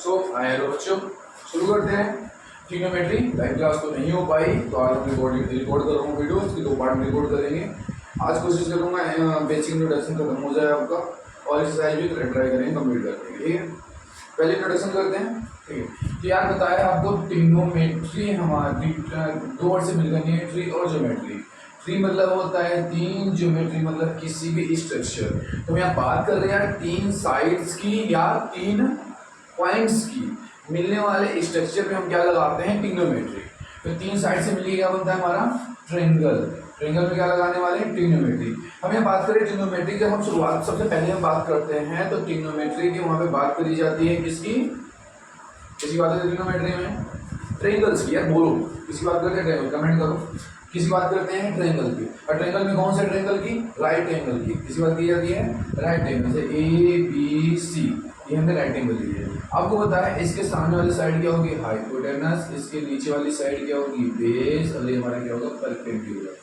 सो आए बच्चों, शुरू करते हैं। ट्रिग्नोमेट्री लाइव क्लास तो नहीं हो पाई, तो आज हम रिकॉर्ड कर रहा हूँ वीडियो, इसकी 2 पार्ट में रिकॉर्ड करेंगे। आज कोशिश करूँगा बेसिक इंट्रोडक्शन खत्म हो जाए आपका, और एक्सरसाइज भी ट्राई करेंगे, कंप्लीट कर देंगे। ठीक है, पहले इंट्रोडक्शन करते हैं। ठीक है, तो यार बताया आपको ट्रिग्नोमेट्री हमारी 2 वर्ड से मिल गई है, ट्री और ज्योमेट्री। ट्री मतलब होता है 3, ज्योमेट्री मतलब किसी भी स्ट्रक्चर। तो यहाँ बात कर रहे हैं 3 साइड्स की या 3 पॉइंट्स की मिलने वाले स्ट्रक्चर पे हम क्या लगाते हैं, ट्रिग्नोमेट्री। तो 3 साइड से मिलिए क्या बनता है हमारा, ट्रायंगल। ट्रायंगल में क्या लगाने वाले हैं, ट्रिग्नोमेट्री। हम यहाँ बात करें ट्रिग्नोमेट्री की, हम शुरुआत सबसे पहले हम बात करते हैं तो ट्रिग्नोमेट्री की वहाँ पे बात करी जाती है किसकी बात है ट्रिग्नोमेट्री में, ट्रायंगल्स की। यार बोलो किसकी बात करते हैं, ट्रायंगल, कमेंट करो किसकी बात करते हैं, ट्रायंगल की। और ट्रायंगल में कौन से ट्रायंगल की, राइट एंगल की। किसी बात की जाती है, राइट एंगल से ABC, ये हमने राइट एंगल ली है। आपको बताया इसके सामने वाली साइड क्या होगी, हाइपोटेनस, इसके नीचे वाली साइड क्या होगी, बेस, और ये हमारा क्या होगा, perpendicular.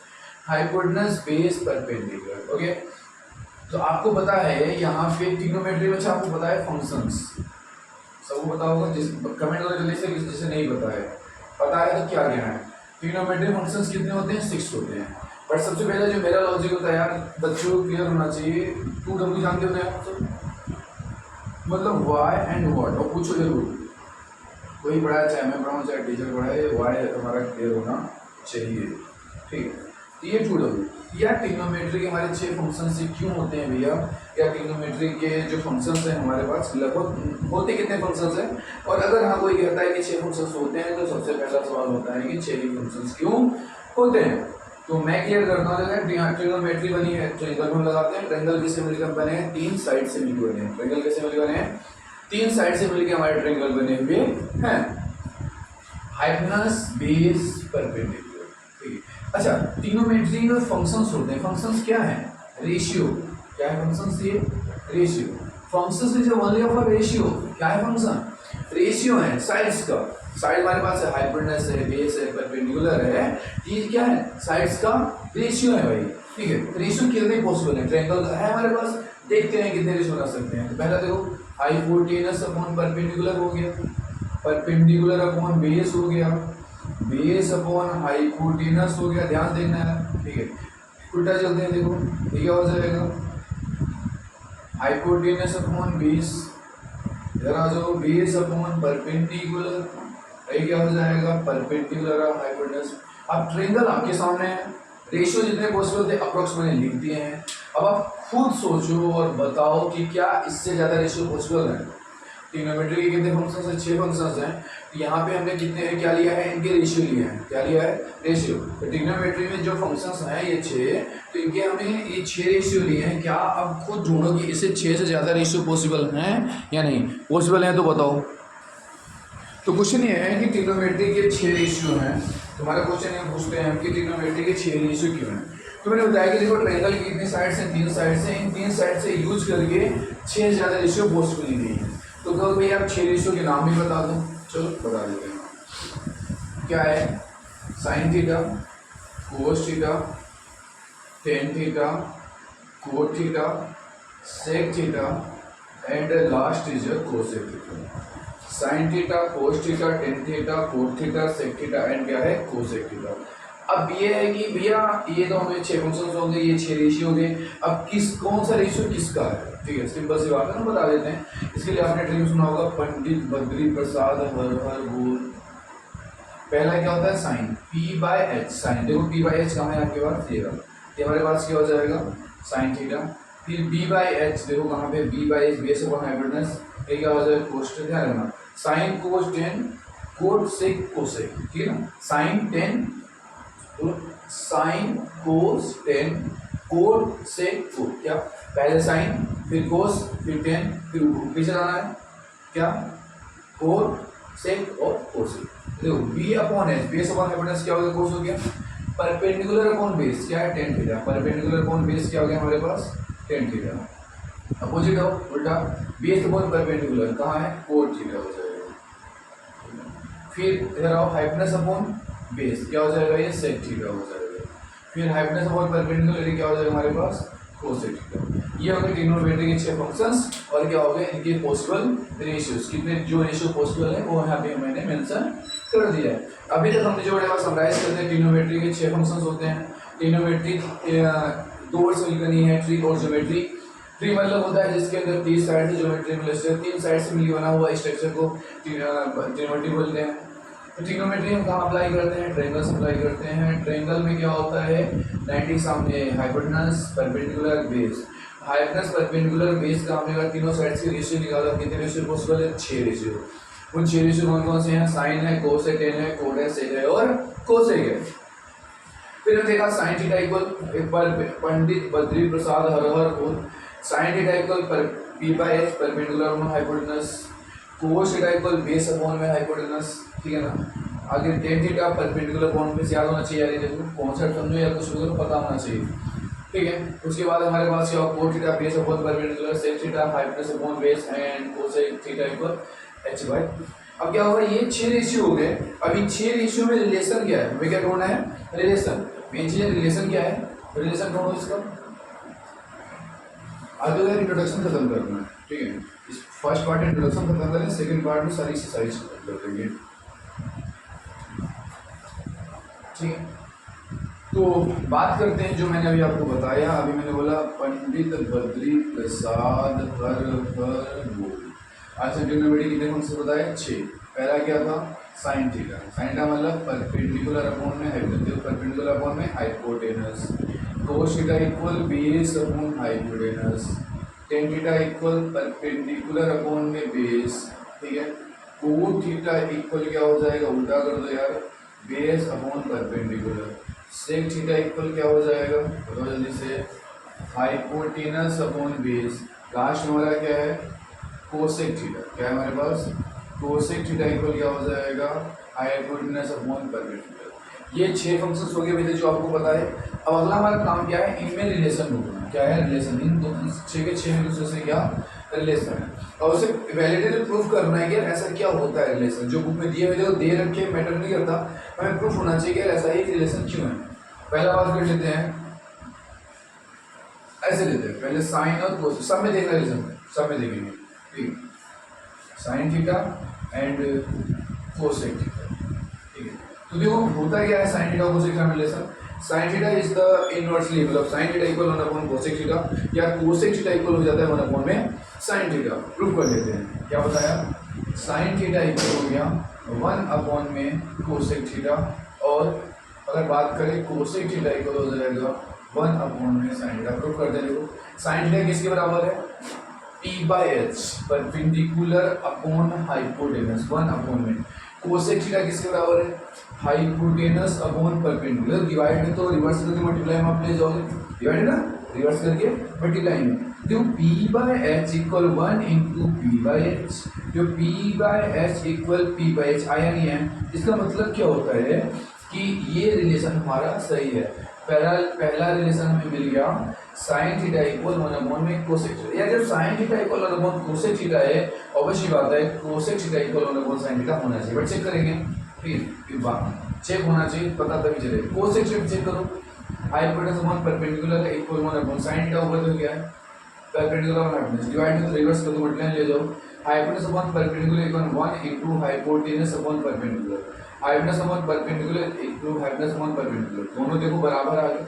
Hypotenuse, base, perpendicular. Okay, तो आपको पता है यहाँ पे ट्रिग्नोमेट्री में आपको पता है फंक्शंस, सबको पता होगा। जिस कमेंट करो जल्दी से जिसे नहीं पता है तो क्या क्या है। ट्रिग्नोमेट्री फंक्शंस कितने होते हैं, 6 होते हैं। बट सबसे पहले जो मेरा लॉजिक होता है यार बच्चों को क्लियर होना चाहिए, 2W जानते होते हैं आप सब, मतलब वाई एंड व्हाट। और पूछो जरूर, कोई पढ़ा है, चाहे मैं पढ़ाऊँ चाहे टीचर पढ़ाए, वाई हमारा क्लियर होना चाहिए। ठीक है, तो ये 2W। या ट्रिग्नोमेट्री के हमारे 6 फंक्शन से क्यों होते हैं भैया, या ट्रिग्नोमेट्री के जो फंक्शंस हैं हमारे पास लगभग होते कितने फंक्शंस हैं, और अगर हाँ कोई कहता है कि 6 फंक्शंस होते हैं, तो सबसे पहला सवाल होता है कि 6 ही फंक्शंस क्यों होते हैं। तो मैं क्लियर करता हूँ। ट्रिग्नोमेट्री बनी है, ट्रायंगल में लगाते हैं। ट्रायंगल किससे मिलकर बने हैं, 3 साइड से मिलकर बने हैं। ट्रायंगल कैसे मिलकर बने हैं, 3 साइड से मिलकर हमारे ट्रायंगल बने हुए हैं। Hypotenuse, base, perpendicular. ठीक है, अच्छा ट्रिग्नोमेट्री में फंक्शंस होते हैं। फंक्शंस क्या है, रेशियो। क्या है फंक्शंस, ये ratio. Functions is only of a ratio. क्या है फंक्शन, रेशियो है साइड्स का। साइड हमारे पास है, हाइपोटेनस है, बेस है, परपेंडिकुलर है, ये क्या है, साइड्स का रेशियो है भाई। ठीक है, रेशियो कितने पॉसिबल है, ट्रायंगल है हमारे पास, देखते हैं कितने रेशियो बना सकते हैं। तो पहला देखो, हाइपोटेनस अपॉन परपेंडिकुलर हो गया, परपेंडिकुलर अपॉन बेस हो गया, बेस अपॉन हाइपोटेनस हो गया। ध्यान देना है, ठीक है। उल्टा चलते हैं, देखो ये क्या हो जाएगा, हाइपोटेनस अपॉन बेस, इधर आ जाओ, बेस अपॉन परपेंडिकुलर, ये क्या हो जाएगा, परपेंडिकुलर ऑफ हाइपोटेनस। अब ट्रायंगल आपके सामने है, रेशियो जितने पॉसिबल थे अप्रोक्सीमेटली लिख दिए हैं। अब आप खुद सोचो और बताओ कि क्या इससे ज़्यादा रेशियो पॉसिबल है। ट्रिग्नोमेट्री के कितने फंक्शंस हैं, 6 फंक्शंस हैं। तो यहाँ पे हमने कितने क्या लिया है, इनके रेशियो लिए हैं। क्या लिया है, रेशियो। तो ट्रिग्नोमेट्री में जो फंक्शंस हैं ये 6, तो इनके हमने ये 6 रेशियो लिए हैं। क्या आप खुद ढूंढो कि इससे 6 से ज़्यादा रेशियो पॉसिबल हैं या नहीं। पॉसिबल हैं तो बताओ। तो क्वेश्चन ये है कि ट्रिग्नोमेट्री के 6 रेशियो हैं। तुम्हारा क्वेश्चन ये पूछते हैं कि ट्रिग्नोमेट्री के 6 रेशियो क्यों हैं। तो मैंने बताया कि देखो ट्रायंगल की कितनी साइड्स हैं, 3 साइड्स हैं। इन 3 साइड से यूज करके 6 से ज़्यादा रेशियो पॉसिबल नहीं है। तो कहो भाई आप 6 रेशियो के नाम भी बता दो। चलो बता देते हैं। क्या है, sine theta, cos theta, tan theta, cot theta, sec theta, and last is cosec theta. Sine theta, cos theta, tan theta, cot theta, sec theta, and क्या है, कोसेक थीटा। अब ये है कि भैया ये तो हमें 6 फंक्शंस होंगे, ये 6 रेशियो होंगे। अब कौन सा रेशियो किसका है, ठीक है, सिंपल सी बात है ना, बता देते हैं। इसके लिए आपने ड्रीम सुना होगा, पंडित बद्री प्रसाद हर गोल। पहला क्या होता है, साइन, P/H। साइन देखो P/H कहाँ है आपके पास, ये हमारे पास क्या हो जाएगा, साइन थीटा। फिर B/H देखो कहाँ पे, B/H बेस अपॉन हाइपोटेनस, ये क्या हो जाएगा, कोस। ध्यान रखना, sine cos tan, cot sec cosec, ठीक है ना। साइन 10, तो sine cos 10, cot sec cot. क्या, पहले साइन फिर कोस फिर 10, फिर पीछे जाना है, क्या, कोट सेक और कोसेक। देखो B upon H, base upon hypotenuse क्या हो गया, कोस हो गया। परपेंडिकुलर अपॉन बेस क्या है, tan theta. Perpendicular upon base क्या हो गया हमारे पास, टेन थीटा। अपोजिट हो उल्टा, बेस अपॉन परपेंडिकुलर कहाँ है, कोट थीटा हो जाएगा। फिर इधर आओ, हाइपोटेनस अपॉन बेस क्या हो जाएगा, ये सेक थीटा हो जाएगा। फिर हाइपोटेनस अपॉन परपेंडिकुलर क्या हो जाएगा हमारे पास, कोसेक थीटा। ये हो गए ट्रिग्नोमेट्री के 6 फंक्शंस और क्या हो गए इनके पॉसिबल रेशियोज, कितने जो रेशियो पॉसिबल है वो यहाँ पे मैंने मेंशन कर दिया है। अभी तक हमने जो है समराइज करते हैं ट्रिग्नोमेट्री के 6 फंक्शंस होते हैं। ट्रिग्नोमेट्री 2 वर्ड से मिलकर नहीं है, ट्री और ज्योमेट्री। ट्री मतलब होता है जिसके अंदर 3 साइड से ज्योमेट्री मिले, 3 साइड से मिलकर बना हुआ स्ट्रक्चर को ट्रिग्नोमेट्री बोलते हैं। तो ट्रिग्नोमेट्री हम कहाँ अप्लाई करते हैं, ट्रायंगल्स अप्लाई करते हैं। ट्रायंगल में क्या होता है, 90 सामने hypotenuse perpendicular base. Hypotenuse perpendicular base का हमने अगर तीनों साइड्स के रेशियो निकाला, कितने रेशियो पॉसिबल है, 6 रेशियो। उन 6 रेशियो कौन कौन से हैं, साइन है, कोस है, टेन है, कोड है, सेक है और कोसेक है। फिर हमने देखा साइन थीटा इक्वल, एक बार पंडित बद्री प्रसाद हरहर बोल, sign theta equal P by H perpendicular on hypotenuse, cos theta equal base upon में हाइपोटेनस, ठीक है ना। आगे tan theta perpendicular upon base, याद होना चाहिए यार, ये देखो कॉन्सेप्ट समझो या कुछ भी करो पता होना चाहिए, ठीक है। उसके बाद हमारे पास क्या, cot theta base upon perpendicular, sec theta hypotenuse upon base and cosec theta equal H by. अब क्या होगा, ये 6 रेशियो हो गए। अब इन 6 रेशियो में रिलेशन क्या है, हमें क्या ढूंढना है, रिलेशन। मेन चीज रिलेशन क्या है, रिलेशन ढूंढो इसका। आगे का इंट्रोडक्शन खत्म करना है, ठीक है। इस फर्स्ट पार्ट इंट्रोडक्शन खत्म करें, सेकंड पार्ट में सारी एक्सरसाइज कर देंगे, ठीक है। तो बात करते हैं जो मैंने अभी आपको बताया। अभी मैंने बोला पंडित बद्री प्रसाद हर आज ट्रिग्नोमेट्री कितने फंक्शन बताए, 6। पहला क्या था, साइन थीटा। साइन थीटा मतलब परपेंडिकुलर अपॉन में हाइपोटेनस, परपेंडिकुलर अपॉन में hypotenuse. Cos theta equal base upon hypotenuse. Ten theta equal perpendicular upon में बेस, ठीक है। कोट थीटा इक्वल क्या हो जाएगा, उल्टा कर दो यार, base upon perpendicular. Sec theta equal क्या हो जाएगा, बताओ जल्दी से, हाइपोटेनस अपॉन बेस। लास्ट हमारा क्या है, कोसेक थीटा। क्या है हमारे पास, कोसेक थीटा इक्वल क्या हो जाएगा, हाइपोटेनस अपॉन परपेंडिकुलर। ये 6 फंक्शंस हो गए अभी जो आपको पता है। अब अगला हमारा काम क्या है, इनमें रिलेशन ढूंढना। क्या है रिलेशन, इन 6 के 6 में दूसरे से क्या रिलेशन है, और उसे वैलिडेटली प्रूफ करना है कि ऐसा क्या होता है रिलेशन। जो बुक में दिए हुए जो दे रखे मैटर नहीं करता, हमें प्रूफ होना चाहिए कि ऐसा ही रिलेशन क्यों है। पहला बात कर लेते हैं, ऐसे लेते हैं पहले साइन और कोस, सब में देखना रिलेशन, सब में देखेंगे, ठीक। Sine theta and cosec theta, ठीक है। तो देखो होता क्या है साइन थीटा और कोसेक थीटा में relation. Sine theta is the inversely, मतलब sine theta equal 1 upon cosec theta, या कोसेक थीटा इक्वल हो जाता है 1 अपॉन में साइन थीटा। प्रूफ कर लेते हैं, क्या बताया, साइन थीटा इक्वल हो गया 1 अपॉन में कोसेक थीटा, और अगर बात करें कोसेक थीटा इक्वल हो जाएगा 1 अपॉन में साइन थीटा। प्रूफ कर देंगे, साइन थीटा किसके बराबर है, P by H perpendicular upon hypotenuse 1 upon में। कोसेक थीटा किसके बराबर है, हाइपोटेनस अपॉन परपेंडिकुलर। डिवाइड में तो रिवर्स करके मल्टीप्लाई में आप ले जाओगे, डिवाइड ना, रिवर्स करके मल्टीप्लाई में। तो P by H equal 1 into P by H, जो P by H equal P by H आया नहीं है। इसका मतलब क्या होता है कि ये रिलेशन हमारा सही है। पहला रिलेशन हमें मिल गया, साइन थीटा इक्वल 1 अपॉन में कोसेक थीटा। या जब sign theta equal 1 upon cosec theta है, ऑब्वियसली बात है cosec theta equal 1 upon sine theta होना चाहिए, बट चेक करेंगे, फिर बात चेक होना चाहिए, पता तभी चलेगा। कोसेक थीटा चेक करो, हाइपोटेनस अपॉन परपेंडिकुलर है इक्वल 1 अपॉन साइन थीटा, ऊपर तो क्या है परपेंडिकुलर और हाइपोटेनस, डिवाइड में तो रिवर्स कर दो, मल्टीप्लाई ले जाओ। Hypotenuse upon perpendicular equal 1 into hypotenuse upon perpendicular, hypotenuse upon perpendicular into hypotenuse upon perpendicular, दोनों देखो बराबर आ गए।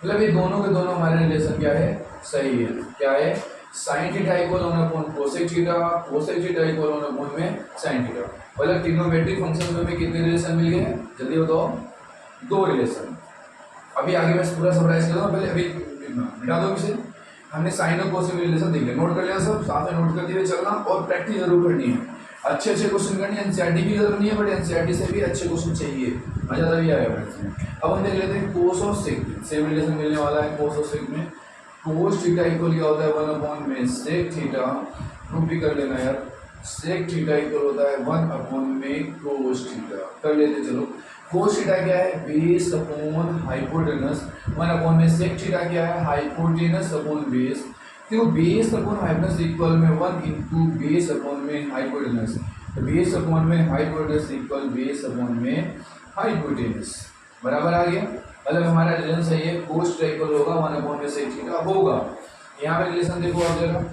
मतलब ये दोनों के दोनों हमारे रिलेशन क्या है, सही है। क्या है, sine theta equal 1 upon cosec theta, cosec theta equal 1 upon में साइन थीटा। मतलब ट्रिग्नोमेट्रिक फंक्शन में कितने रिलेशन मिल गए, जल्दी बताओ, 2 रिलेशन। अभी आगे मैं पूरा समराइज कर दूंगा, पहले अभी मिटा दो इसे। हमने साइन और कोसेक रिलेशन देख लिया, नोट कर लिया सब, साथ में नोट करते हुए चलना और प्रैक्टिस जरूर करनी है। अच्छे क्वेश्चन करनी है, एनसीईआरटी की जरूरत नहीं है, बट एनसीईआरटी से भी अच्छे क्वेश्चन चाहिए, मजा तभी आएगा मैथ्स में। अब हम देख लेते हैं कोस और सेक, सेम रिलेशन मिलने वाला है कोस और सेक में। कोस थीटा इक्वल क्या होता है 1 अपॉन में सेक थीटा, प्रूफ भी कर लेना यार, सेक थीटा इक्वल होता है 1 अपॉन में कोस थीटा, कर लेते चलो। कोस थीटा क्या है, बेस अपॉन हाइपोटेनस, 1 अपॉन में सेक थीटा क्या है, हाइपोटेनस अपॉन बेस। तो बेस अपॉन हाइपोटेनस इक्वल में 1 इंटू बेस अपॉन में हाइपोटेनस, बेस अपॉन में हाइपोटेनस इक्वल बेस अपॉन में हाइपोटेनस, बराबर आ गया। मतलब हमारा रिलेशन सही है, कोस थीटा इक्वल होगा 1 में सेक थीटा होगा। यहाँ पे रिलेशन देखो आप जरा,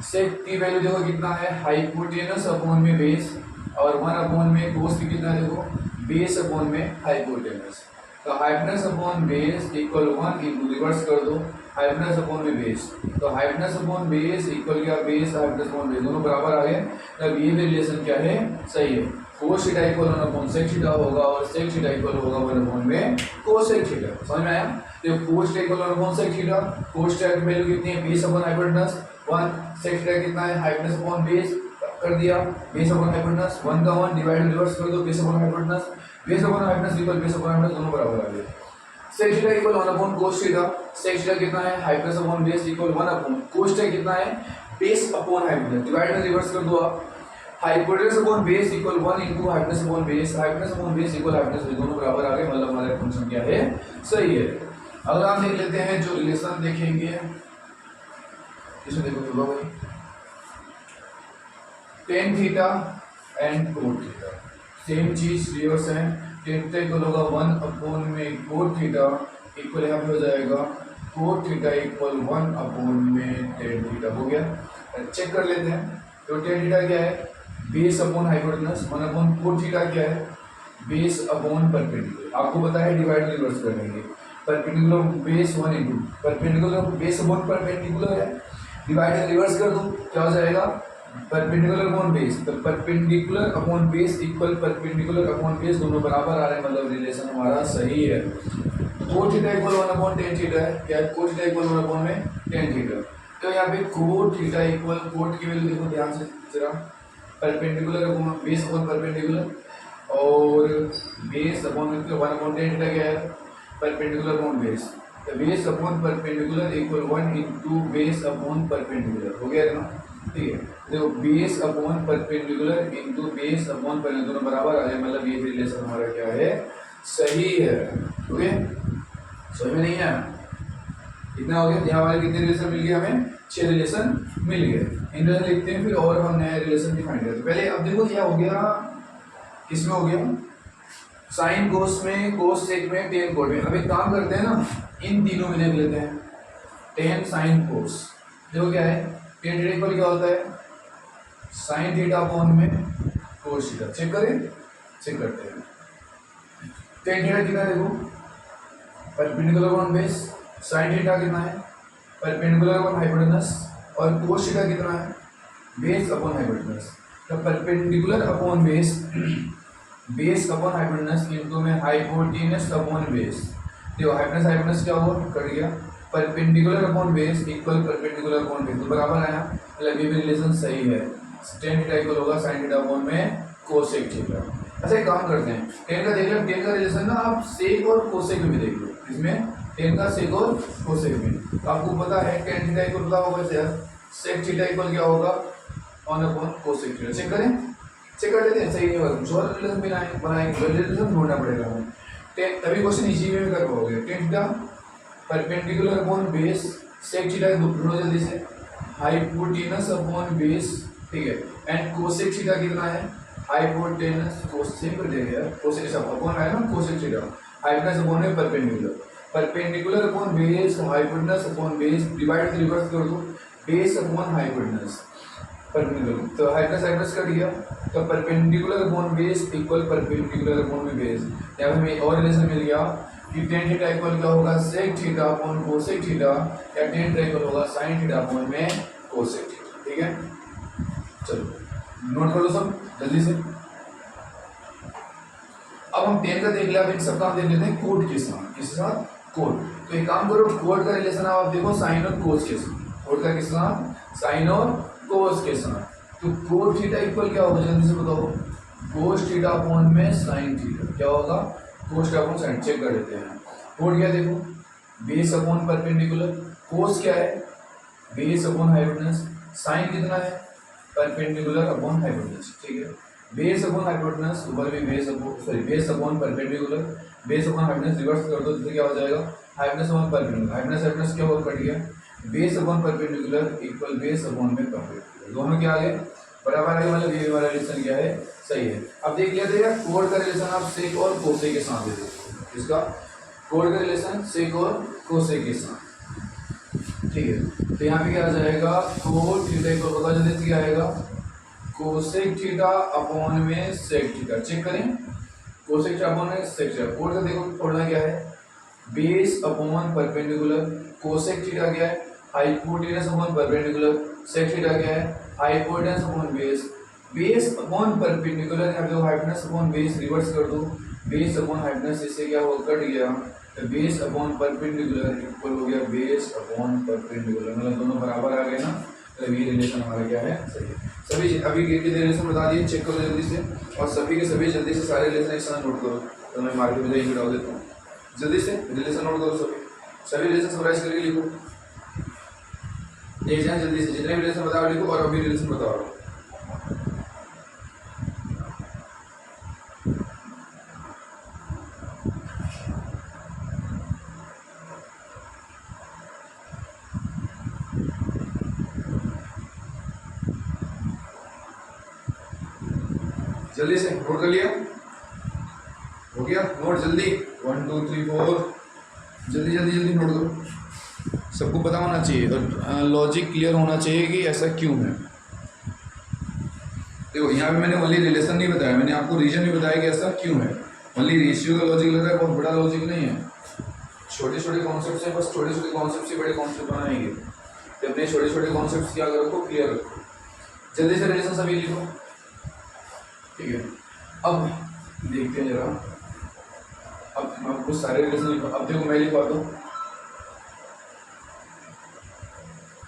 सेक की वैल्यू देखो कितना है, हाइपोटेनस अपॉन में बेस, और 1 में कोस की कितना है देखो, बेस अपॉन में हाइपोटेनस। तो hypotenuse upon base equal 1 into reverse कर दो हाइपोटेनस अपॉन में बेस, तो हाइपोटेनस अपॉन बेस इक्वल क्या, बेस हाइपोटेनस अपॉन बेस, दोनों बराबर आ गए। तब ये भी रिलेशन क्या है, सही है। Cos theta equal 1/sec theta होगा और sec थीटा इक्वल होगा 1 में cosec थीटा। समझ में आया? तो cos theta equal 1/sec theta, cos theta की वैल्यू कितनी है, base upon hypotenuse 1, sec theta कितना है, हाइपोटेनस अपॉन बेस कर दिया, बेस अपॉन हाइपोटेनस 1 का 1 डिवाइड रिवर्स कर दो, base upon hypotenuse, base upon hypotenuse equal base upon hypotenuse, दोनों बराबर आ गए। sec theta equal 1/cos theta, sec theta कितना है, hypotenuse upon base equal 1/cos theta कितना है, बेस अपॉन हाइपोटेनस, डिवाइड में रिवर्स कर दो आप, hypotenuse upon base equal 1 into hypotenuse upon base, hypotenuse upon base equal hypotenuse base, दोनों बराबर आ गए, मतलब हमारा फंक्शन क्या है, सही है। अगला हम देख लेते हैं जो रिलेशन देखेंगे, इसमें देखो तो भाई tan theta and cot theta same चीज रिवर्स है, tan थीटा इक्वल होगा 1 में cot थीटा इक्वल यहाँ पे हो जाएगा cot थीटा इक्वल 1 में tan थीटा, हो गया। चेक कर लेते हैं, तो tan थीटा क्या है, base upon hypotenuse, 1/cot theta क्या है, बेस अपॉन परपेंडिकुलर, आपको पता है डिवाइड रिवर्स कर लेंगे, perpendicular base 1 into perpendicular base upon perpendicular है, डिवाइड रिवर्स कर दो क्या हो जाएगा, परपेंडिकुलर अपॉन बेस, तो perpendicular upon base equal perpendicular upon base, दोनों बराबर आ रहे हैं, मतलब रिलेशन हमारा सही है। cot theta equal 1/tan theta है, क्या है, cot थीटा इक्वल 1 में tan थीटा, तो यहाँ पे cot थीटा इक्वल, cot की वैल्यू देखो ध्यान से जरा, perpendicular upon base upon perpendicular, और बेस अपॉन 1/tan थीटा क्या है, परपेंडिकुलर अपॉन बेस, तो base upon perpendicular equal 1 into base upon perpendicular, हो गया ना, ठीक है। देखो base upon perpendicular into base upon perpendicular, दोनों बराबर आ जाए, मतलब ये रिलेशन हमारा क्या है, सही है। ओके, समझ में नहीं आया, इतना हो गया। यहाँ वाले कितने रिलेशन मिल गए हमें, 6 रिलेशन मिल गए। इन रिलेशन लिखते हैं, फिर और हम नया रिलेशन डिफाइन करते हैं। पहले अब देखो क्या हो गया, किसमें हो गया, साइन कोस में, कोस सेक में, टेन कोट में। अब एक काम करते हैं ना, इन तीनों में देख लेते हैं, टेन साइन कोस, देखो क्या है, टेन थीटा इक्वल क्या होता है, साइन थीटा अपॉन में कोस थीटा, चेक करें, चेक करते हैं। टेन थीटा कितना देखो, perpendicular upon base, sine theta कितना है, परपेंडिकुलर अपॉन हाइपोटेनस, और कोस थीटा कितना है, बेस अपॉन हाइपोटेनस। तो perpendicular upon base, base upon hypotenuse into में हाइपोटेनस अपॉन बेस, देखो हाइपोटेनस हाइपोटेनस क्या हुआ, कट गया, perpendicular upon base equal perpendicular upon base, तो बराबर आया, मतलब ये भी रिलेशन सही है। tan थीटा इक्वल होगा sin थीटा अपॉन में कोसेक थीटा। अच्छा एक काम करते हैं, tan का देख लो, tan का रिलेशन ना आप सेक और कोसेक में भी देख लो, इसमें tan का सेक और कोसेक में, तो आपको पता है tan थीटा इक्वल पता होगा यार, sec थीटा इक्वल क्या होगा 1 अपॉन कोसेक थीटा। चेक करें, चेक कर लेते हैं, सही नहीं होगा कुछ और रिलेशन बनाएंगे, रिलेशन ढूंढना पड़ेगा हमें, तभी क्वेश्चन इजी वे में कर पाओगे। tan theta perpendicular upon base, sec theta ढूंढो जल्दी से, हाइपोटेनस अपॉन बेस, ठीक है, एंड कोसेक थीटा कितना है, हाइपोटेनस कोसेक कर देंगे यार, कोसेक सब अपॉन है ना, कोसेक थीटा हाइपोटेनस अपॉन में perpendicular, perpendicular upon base hypotenuse upon base, divide reverse कर दो, बेस अपॉन हाइपोटेनस परपेंडिकुलर, तो हाइपोटेनस हाइपोटेनस कट गया, तो perpendicular upon base equal perpendicular upon में बेस, यहाँ पे हमें और रिलेशन मिल गया कि tan थीटा इक्वल क्या होगा, sec theta upon cosec theta, या tan थीटा इक्वल होगा sin थीटा अपॉन में कोसेक थीटा, ठीक है। चलो नोट कर लो सब जल्दी से। अब हम tan का देख लिया, अब इन सब का देख लेते हैं कोट के साथ, किसके साथ, कोट। तो एक काम करो, कोट का रिलेशन आप देखो साइन और कोस के साथ, कोट का किसके साथ, साइन और कोस के साथ। तो कोट थीटा इक्वल क्या होगा, जल्दी से बताओ, कोस थीटा अपॉन में साइन थीटा, क्या होगा, cos theta upon sine, check कर लेते हैं। कोट क्या देखो, बेस अपॉन परपेंडिकुलर, कोस क्या है, बेस अपॉन हाइपोटेनस, साइन कितना है, परपेंडिकुलर अपॉन हाइपोटेनस, ठीक है। बेस अपॉन हाइपोटेनस, ऊपर भी base upon, sorry base upon perpendicular, base upon hypotenuse reverse कर दो तो क्या हो जाएगा, hypotenuse upon perpendicular, hypotenuse hypotenuse क्या होगा, कट गया, base upon perpendicular equal base upon में परपेंडिकुलर, दोनों क्या आ गए, बराबर आ गए, मतलब ये वाला रिलेशन क्या है, सही है। अब देख लेते हैं कोड का रिलेशन आप सेक और कोसेक के साथ दे दो, इसका कोड का रिलेशन सेक और कोसेक के साथ, ठीक है। तो यहाँ पे क्या आ जाएगा, कोड थीटा इक्वल पता जल्दी से क्या आएगा, कोसेक थीटा अपॉन में सेक थीटा। चेक करें, कोसेक थीटा अपॉन में सेक थीटा। कोड का देखो फॉर्मूला क्या है, base upon perpendicular. Cosec theta क्या है, hypotenuse upon perpendicular. Sec theta क्या है, hypotenuse upon base. Base upon perpendicular, यहाँ पे हाइपोटेनस अपॉन बेस रिवर्स कर दो, बेस अपॉन हाइपोटेनस, इससे क्या हो कट गया, तो बेस अपॉन परपेंडिकुलर इक्वल हो गया बेस अपॉन परपेंडिकुलर, मतलब दोनों बराबर आ गए ना, तो ये रिलेशन हमारा क्या है, सही है। सभी अभी के रिलेशन बता दिए, चेक करो जल्दी से, और सभी के सभी जल्दी से सारे रिलेशन एक साथ नोट करो, तो मैं मार्केट में जाइए डाल देता हूँ। जल्दी से रिलेशन नोट करो, सभी रिलेशन समराइज करके लिखो, एक जाए जल्दी से, जितने भी रिलेशन बताओ लिखो, और अभी रिलेशन बताओ। जल्दी से नोट कर लिया, हो गया नोट, जल्दी 1 2 3 4, जल्दी जल्दी जल्दी नोट करो, सबको पता होना चाहिए और लॉजिक क्लियर होना चाहिए कि ऐसा क्यों है। देखो यहाँ पे मैंने ओनली रिलेशन नहीं बताया, मैंने आपको रीजन भी बताया कि ऐसा क्यों है। ओनली रेशियो का लॉजिक लग रहा है, बहुत बड़ा लॉजिक नहीं है, छोटे छोटे कॉन्सेप्ट है, बस छोटे छोटे कॉन्सेप्ट से बड़े कॉन्सेप्ट बनाएंगे, तो अपने छोटे छोटे कॉन्सेप्ट क्या रखो, क्लियर रखो। जल्दी से रिलेशन सभी लिखो, ठीक है। अब देखते हैं जरा, अब आपको सारे रिलेशन लिखो, अब देखो मैं लिखवाता हूँ,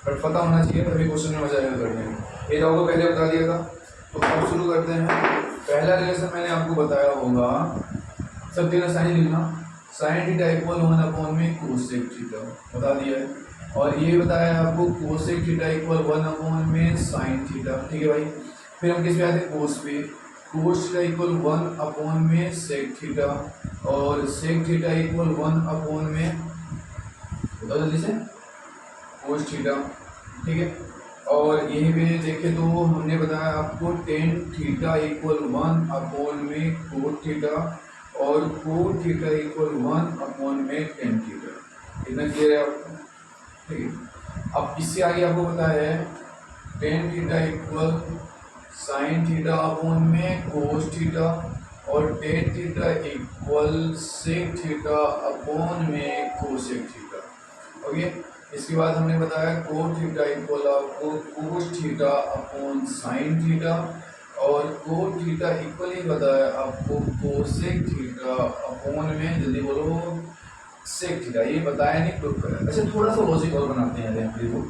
बट पता होना चाहिए तभी क्वेश्चन में मजा आएगा करने में। ये आपको पहले बता दिया था, तो अब शुरू करते हैं। पहला रिलेशन मैंने आपको बताया होगा, सब तेरा साइन लिखना, साइन थीटा इक्वल 1 अपॉन में कोसेक थीटा बता दिया है, और ये बताया आपको कोसेक थीटा इक्वल 1 अपॉन में साइन थीटा, ठीक है भाई। फिर हम किस पे आते हैं, कोस पे, कोस थीटा इक्वल 1 अपॉन में सेक थीटा, और सेक थीटा इक्वल 1 अपॉन में, बताओ जल्दी से, कोस थीटा, ठीक है। और यहीं पे देखें तो हमने बताया आपको टेन थीटा इक्वल 1 अपॉन में कोट थीटा, और कोट थीटा इक्वल 1 अपॉन में टेन थीटा, इतना क्लियर है आपको, ठीक है। अब इससे आगे आपको बताया है tan theta equal sine theta upon में कोस थीटा, और tan theta equal sec theta upon में कोसेक थीटा, ओके। इसके बाद हमने बताया कोट थीटा इक्वल आपको cos theta upon sine theta, और कोट थीटा इक्वल ही बताया आपको कोसेक थीटा अपॉन में, जल्दी बोलो, सेक थीटा। ये बताया नहीं, प्रूफ करा। अच्छा थोड़ा सा लॉजिक और बनाते हैं यहाँ देखो,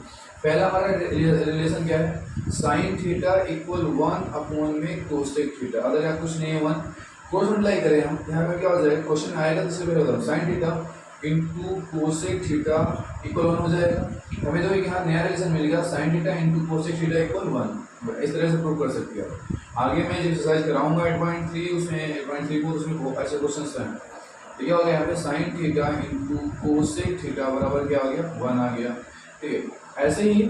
पहला हमारा रिलेशन क्या है, साइन थीटा इक्वल 1 अपॉन में कोसेक थीटा, अगर यहाँ कुछ नहीं है 1, कोस मल्टीप्लाई करें हम, यहाँ पे क्या हो जाएगा, क्वेश्चन आएगा तो इससे पहले बताओ, sine theta into cosec theta equal 1 हो जाएगा। हमें तो यहाँ नया रिलेशन मिल गया, sine theta into cosec theta equal 1, इस तरह से प्रूव कर सकते हैं। आगे मैं जो एक्सरसाइज कराऊंगा 8.3 उसमें 8.34 उसमें ऐसे क्वेश्चन हैं, तो क्या हो गया यहाँ पे sine theta into cosec theta बराबर क्या आ गया, 1 आ गया, ठीक है। ऐसे ही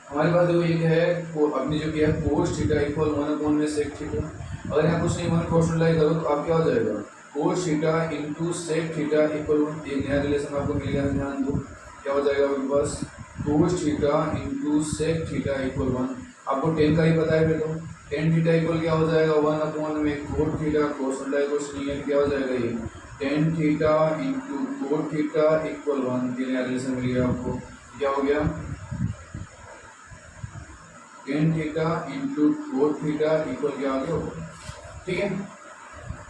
हमारे पास जो एक है वो अपनी जो किया कोस थीटा इक्वल 1 अपॉन में सेक थीटा, अगर यहाँ कुछ नहीं 1 क्रॉस मल्टीप्लाई करो तो आप क्या हो जाएगा, cos theta into sec theta equal 1, एक नया रिलेशन आपको मिल गया, ध्यान दो, क्या हो जाएगा आपके पास, cos theta into sec theta equal 1, आपको 10 का ही पता है, फिर तो टेन थीटा इक्वल क्या हो जाएगा, 1 अपॉन में कोट थीटा, कोस मल्टीप्लाई कुछ नहीं है, क्या हो जाएगा ये tan theta into coat theta equal 1, ये नया रिलेशन मिल गया आपको, क्या हो गया, tan theta into coat theta equal क्या आ गया, ठीक है।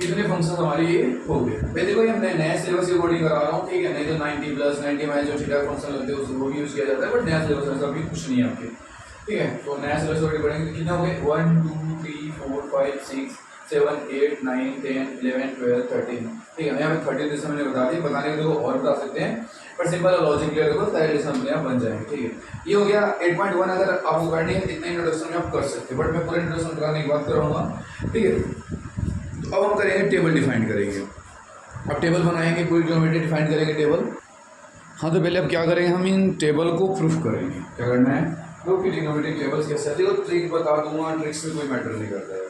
इतने फंक्शन हमारे ये हो गए। मैं देखो ये मैं नया सिलेबस की अकॉर्डिंग करा रहा हूँ, ठीक है, नहीं तो 90 प्लस 90 माइनस जो थीटा फंक्शन लगते हैं उसको भी यूज किया जाता है, बट नया सिलेबस ऐसा भी कुछ नहीं है आपके, ठीक है। तो नया सिलेबस अकॉर्डिंग पढ़ेंगे, कितना हो गए 1 2 3 4 5 6 7 8 9 10 11 12 13, ठीक है। यहाँ पे 13 जैसे मैंने बता दिया, बताने के लिए और बता सकते हैं, पर सिंपल लॉजिक क्लियर रखो सारे रिलेशन अपने आप बन जाएंगे, ठीक है। ये हो गया 8.1, अगर आपको करनी है इतना इंट्रोडक्शन में आप कर सकते हैं, बट मैं पूरा इंट्रोडक्शन कराने की बात कराऊंगा, ठीक है। अब हम करेंगे टेबल डिफाइन करेंगे, अब टेबल बनाएंगे, पूरी ज्योमेट्री डिफाइन करेंगे टेबल। हाँ तो पहले अब क्या करेंगे, हम इन टेबल को प्रूफ करेंगे, क्या करना है, प्रूफ की ज्योमेट्री टेबल्स कैसे है, देखो ट्रिक बता दूंगा, ट्रिक्स में कोई मैटर नहीं करता है,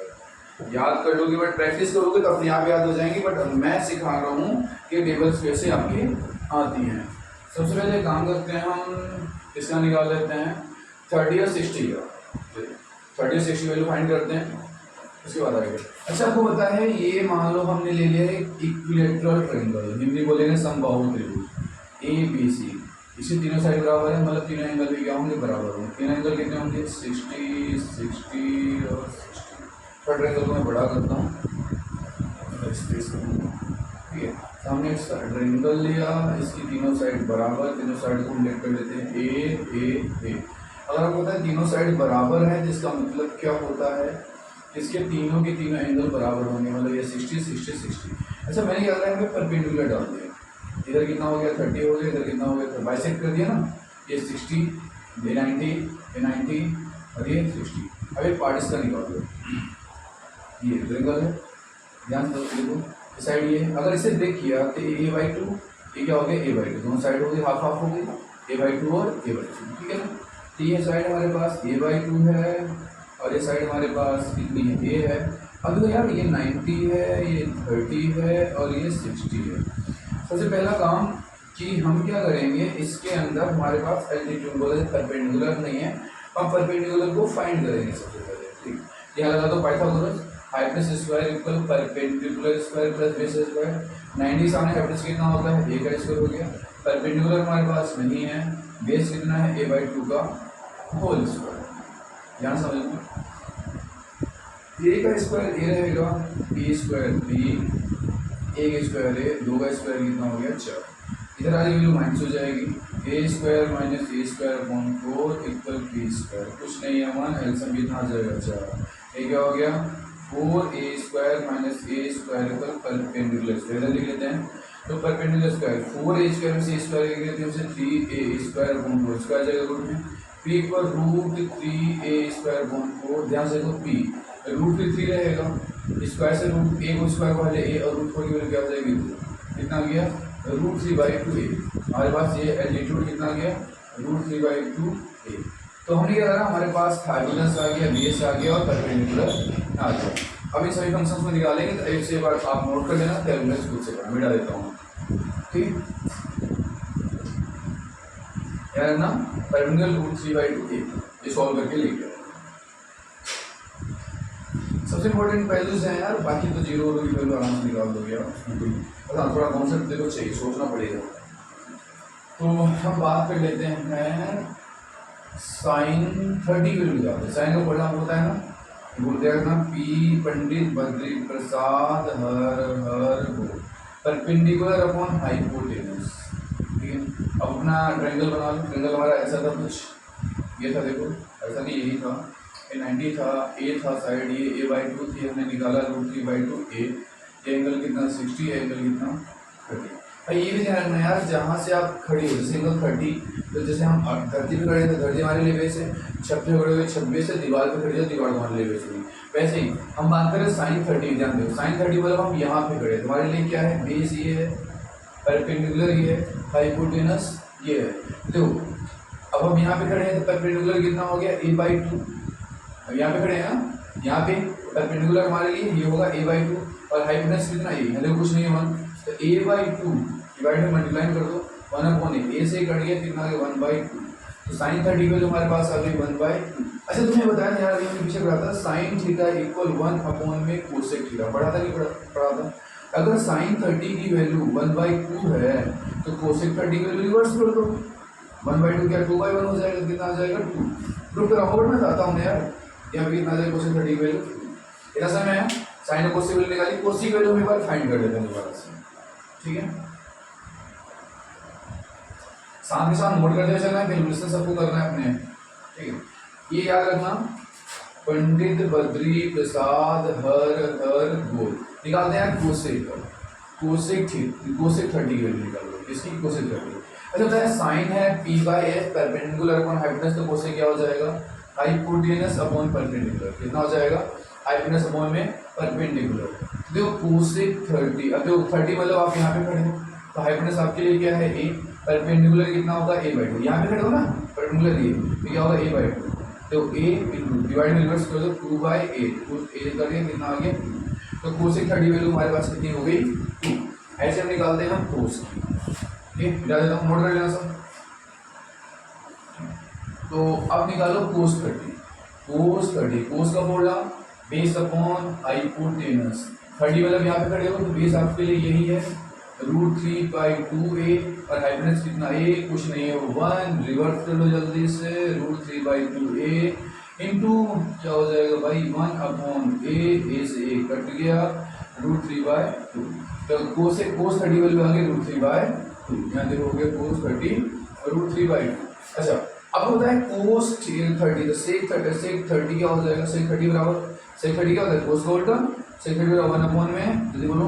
याद कर लोगे बट प्रैक्टिस करोगे तो अपने आप याद हो जाएंगी, बट मैं सिखा रहा हूँ कि टेबल्स कैसे आपकी आती हैं। सबसे पहले काम करते हैं, हम इसका निकाल लेते हैं 30 और 60 का। 30 और 60 वैल्यू फाइंड करते हैं, उसके बाद आएगा। अच्छा आपको पता है ये मान लो हमने ले लिया है इक्विलेटरल ट्रायंगल, हिंदी बोलेंगे समबाहु त्रिभुज ए बी सी। इसी तीनों साइड बराबर है, मतलब तीनों एंगल भी क्या होंगे, बराबर होंगे। तीनों एंगल कितने होंगे, 60 60 और 60। थर्ड ट्रायंगल को मैं बड़ा करता हूँ, ठीक है। हमने एक ट्रायंगल लिया, इसकी तीनों साइड बराबर, तीनों साइड को लेट कर लेते हैं ए। अगर आपको पता है तीनों साइड बराबर है, जिसका मतलब क्या होता है, इसके तीनों के तीनों एंगल बराबर होंगे, मतलब ये 60 60 60। अच्छा मैंने क्या करा है, परपेंडिकुलर डाल दिया। इधर कितना हो गया 30 हो गया, इधर कितना हो गया, तो बाइसेक्ट कर दिया ना, ये 60 ये 90 ये 90 और ये 60। अब एक पार्ट इसका निकाल दो, ये ट्रायंगल है, ध्यान दो देखो इस साइड ये, अगर इसे ब्रेक किया तो a/2, ये क्या हो गया a/2, दोनों साइड हो गई हाफ हाफ हो गई, a/2 और a/2, ठीक है ना। तो ये साइड हमारे पास a/2 है और ये साइड हमारे पास कितनी है, a है। अब तो यार ये 90 है, ये 30 है और ये 60 है। सबसे पहला काम कि हम क्या करेंगे, इसके अंदर हमारे पास एल्टीट्यूड बोले परपेंडिकुलर नहीं है, हम परपेंडिकुलर को फाइंड करेंगे सबसे पहले, ठीक। यहाँ लगा दो Pythagoras, hypotenuse square equal perpendicular square plus base square. 90 सामने हाइपोटेनस कितना होता है, a का स्क्वायर हो गया, परपेंडिकुलर हमारे पास नहीं है, बेस कितना है a/2 का होल स्क्वायर। ध्यान समझना, a का स्क्वायर a रहेगा, b स्क्वायर b, a का स्क्वायर a, 2 का स्क्वायर कितना हो गया 4। इधर आगे वैल्यू माइनस हो जाएगी, a square minus a square upon 4 equal b square, कुछ नहीं है वन, एलसीएम कितना आ जाएगा 4। ये क्या हो गया 4a square minus a square equal perpendicular square, लिख लेते हैं। तो परपेंडिकुलर स्क्वायर 4a स्क्वायर में से स्क्वायर लिख लेते हैं, उसे 3a स्क्वायर अपॉन 4 स्क्वायर जाएगा रूट में, p equal root 3a square upon 4। ध्यान से देखो p रूट 3 रहेगा, स्क्वायर से रूट a को स्क्वायर वाले a और रूट 4 की वैल्यू क्या हो जाएगी 2, कितना आ गया √3/2a। हमारे पास ये एल्टीट्यूड कितना आ गया √3/2a। तो हमने क्या करा, हमारे पास हाइपोटेनस आ गया, बेस आ गया और परपेंडिकुलर आ गया। अब इन सभी फंक्शंस को निकालेंगे, तो एक से बार आप नोट कर लेना, कैलकुलेट खुद से करना, मिटा देता हूँ, ठीक। यार ना परपेंडिकुलर √3/2a ये सॉल्व करके लेके सबसे इंपॉर्टेंट पहलूज हैं यार, बाकी तो जीरो की वैल्यू आराम से निकाल दोगे आप, मतलब थोड़ा कॉन्सेप्ट देखो चाहिए, सोचना पड़ेगा। तो हम बात कर लेते हैं साइन 30 की वैल्यू निकालते हैं। साइन का फॉर्मूला होता है ना, बोलते हैं ना, पी पंडित बद्री प्रसाद हर हो परपेंडिकुलर अपॉन हाइपोटेनस, ठीक है। अब अपना ट्रायंगल बना लो, ट्रायंगल हमारा ऐसा था कुछ, ये था देखो, ऐसा नहीं यही था, ये 90 था, a था साइड, ये a/2 थी, हमने निकाला √3/2a, ये एंगल कितना 60, एंगल कितना 30। भाई ये भी ध्यान रखना यार, जहाँ से आप खड़ी हो, जैसे एंगल 30, तो जैसे हम धरती पे खड़े हैं तो धरती हमारे लिए बेस है, छत पे खड़े हुए छत बेस है, दीवार पे खड़े हो दीवार हमारे लिए बेस है। वैसे ही हम बात करें साइन 30, ध्यान दो साइन 30 मतलब हम यहाँ पे खड़े हैं, तुम्हारे लिए क्या है, बेस ये है, परपेंडिकुलर ये है, हाइपोटेनस ये है। देखो अब हम यहाँ पे खड़े हैं तो परपेंडिकुलर कितना हो गया a/2, अब यहाँ पे खड़े हैं ना, यहाँ पे परपेंडिकुलर हमारे लिए ये होगा a/2 और हाइपोटेनस कितना ये, देखो कुछ नहीं है 1, तो a/2 डिवाइड में मल्टीप्लाई कर दो, 1/a, a से कट गया कितना आ गया 1/2, तो साइन 30 की हमारे पास आ गई 1/2। अच्छा तुम्हें बताया यार, ये पीछे पढ़ा था साइन थीटा इक्वल 1 में कोसेक थीटा, पढ़ा था नहीं पढ़ा था। अगर साइन 30 की वैल्यू 1/2 है तो कोसेक 30 की वैल्यू रिवर्स कर दो, 1/2 क्या 2/1 हो जाएगा, कितना आ जाएगा 2। प्रूफ कराऊंगा बट मैं चाहता हूँ यार, यहाँ पे कितना आ जाएगा कोसेक 30 की वैल्यू, इतना समय है साइन और कोसेक वैल्यू निकाली, कोसेक की वैल्यू हम एक बार फाइंड कर लेते हैं दोबारा से, ठीक है। साथ ही साथ नोट करते हुए चलना है, कैलकुलेशन सबको करना है अपने, ठीक है। ये याद रखना, पंडित बद्री प्रसाद हर गोल निकालते हैं कोसेक 30 की वैल्यू निकाल लो, इसकी कोसेक 30। अच्छा होता है साइन है p/s परपेंडिकुलर अपॉन हाइपोटेनस, तो कोसेक क्या हो जाएगा हाइपोटेनस अपॉन परपेंडिकुलर, कितना हो जाएगा हाइपोटेनस अपॉन में परपेंडिकुलर। देखो कोसेक 30, अब देखो 30 मतलब आप यहाँ पे खड़े हो तो हाइपोटेनस आपके लिए क्या है a, परपेंडिकुलर कितना होगा a/2, यहाँ पे खड़े हो ना परपेंडिकुलर ये, तो क्या होगा a/2, तो a इंटू डिवाइड में रिवर्स कर दो 2/a, तो a करके कितना आ गया 2। तो कोसेक 30 वैल्यू हमारे पास कितनी हो गई 2। ऐसे हम निकालते हैं हम कोस की। ठीक है, मिटा देता हूँ, मोड़ कर लेना सब। तो अब निकालो कोस 30। कोस 30, कोस का फॉर्मूला बेस अपॉन हाइपोटेनस। 30 मतलब यहाँ पे खड़े हो तो बेस आपके लिए यही है √3/2a और हाइपोटेनस कितना a, कुछ नहीं है वो 1। रिवर्स कर लो जल्दी से, √3/2a इंटू क्या हो जाएगा भाई 1/a, a से a कट गया √3/2। तो कोस 30 वैल्यू आ गई √3/2। यहाँ देखोगे कोस 30 और √3/2। अच्छा अब होता है कोस 30, तो सेक 30 क्या हो जाएगा, सेक 30 बराबर, सेक 30 क्या होता है कोस का उल्टा, सेक 30 बराबर 1/, में जल्दी बोलो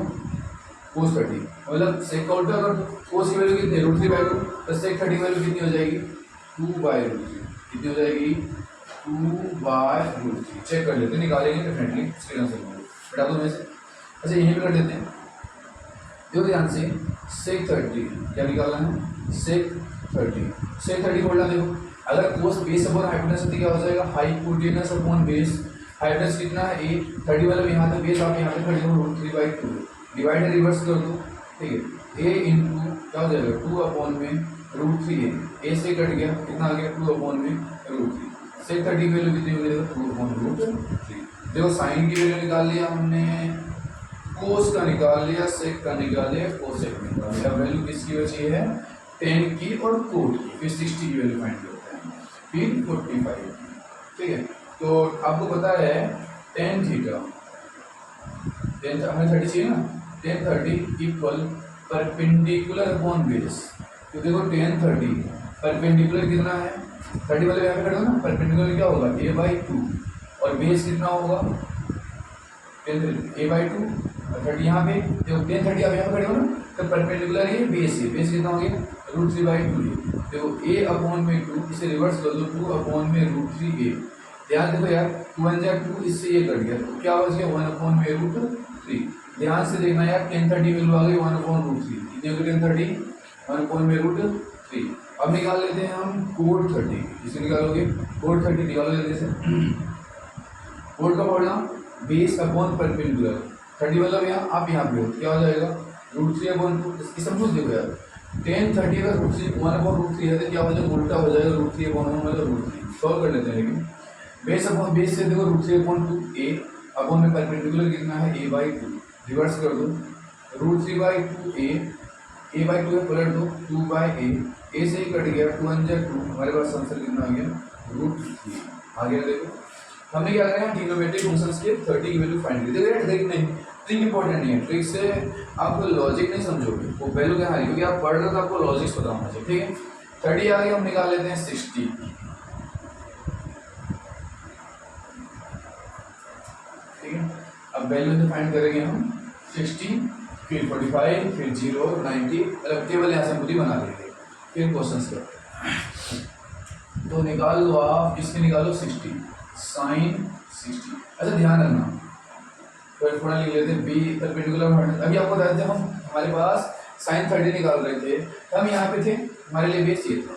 कोस 30 मतलब सेक का उल्टा। अगर कोस की वैल्यू कितनी है √3/2, तो सेक 30 वैल्यू कितनी हो जाएगी 2/√3। कितनी हो जाएगी 2/√3। चेक कर लेते हैं, निकालेंगे डेफिनेटली स्क्रीन से बता दो मैं से। अच्छा यहीं पे कर देते हैं, देखो ध्यान से सेक 30 क्या निकालना है सेक 30। सेक 30 बोलना देखो, अगर कोस बेस अपॉन हाइपोटेनस क्या हो जाएगा हाइपोटेनस अपॉन बेस। हाइपोटेनस कितना है a, 30 मतलब यहाँ पे बेस आप यहाँ पे खड़े हो √3/2, डिवाइड रिवर्स कर दो। ठीक है, a इंटू क्या हो जाएगा 2/में √3a, a से कट गया कितना आ गया 2/में √3। सेक 30 की वैल्यू कितनी हो गई 2/√3। देखो साइन की वैल्यू निकाल लिया हमने, कोस का निकाल लिया, सेक का निकाल लिया, कोसेक निकाल लिया। वैल्यू किसकी बची है 10 की और कोट की, फिर 60 की वैल्यू फाइंड करते हैं, फिर 45। ठीक है, तो आपको पता है tan थीटा, हमें 30 चाहिए ना, tan 30 equal perpendicular upon base. तो देखो tan 30 परपेंडिकुलर कितना है 30 वाले यहाँ पे खड़े हो ना, परपेंडिकुलर क्या होगा a/2 और बेस कितना होगा a/2 और 30 यहाँ पे देखो tan 30 आप यहाँ पे खड़े हो ना, तो परपेंडिकुलर ये बेस है, बेस कितना हो गया √3/2। देखो a/2 इसे रिवर्स कर दो 2/√3a। ध्यान देखो यार 2 जा 2 इससे ये कट गया तो क्या बच गया 1/√3। ध्यान से देखना यार tan 30 वैल्यू आ गई 1/√3। कितनी हो गई tan 30 1/√3। अब निकाल लेते हैं हम कोड 30। इसे निकालोगे कोड 30 निकालो जल्दी से। कोड का फॉर्मूला बेस अपॉन परपेंडिकुलर। 30 मतलब यहाँ आप यहाँ पे हो क्या हो जाएगा √3/2। इसकी समझो देखो यार tan 30 अगर √1/√3 है तो क्या हो जाएगा उल्टा हो जाएगा √3/1 मतलब √3। सॉल्व कर लेते हैं, लेकिन बेस अपॉन बेस से देखो √3/2 a अपॉन में परपेंडिकुलर कितना है a/2, रिवर्स कर दो √3/2 a/2 है पलट दो 2/a, a से ही कट गया 2 जा 2, हमारे पास आंसर कितना आ गया √3 आ गया। देखो हमने क्या करा है ट्रिग्नोमेट्रिक फंक्शंस के 30 की वैल्यू फाइंड की। देखो यार ट्रिक नहीं, ट्रिक इंपॉर्टेंट नहीं है, ट्रिक से आप लॉजिक नहीं समझोगे, वो वैल्यू क्या है क्योंकि आप पढ़ रहे हो तो आपको लॉजिक्स पता होना चाहिए। ठीक है 30 आ गया, हम निकाल लेते हैं 60। ठीक है, अब वैल्यू से फाइंड करेंगे हम 60, फिर 45, फिर 0, 90, मतलब केवल यहाँ से पूरी बना देंगे, फिर क्वेश्चंस करते हैं। तो निकाल लो आप, इसके निकालो 60 साइन 60। अच्छा ध्यान रखना, फिर थोड़ा लिख लेते हैं बी परपेंडिकुलर। अभी आपको बता देते हम हमारे पास साइन 30 निकाल रहे थे, हम यहाँ पे थे, हमारे लिए बेस ये था।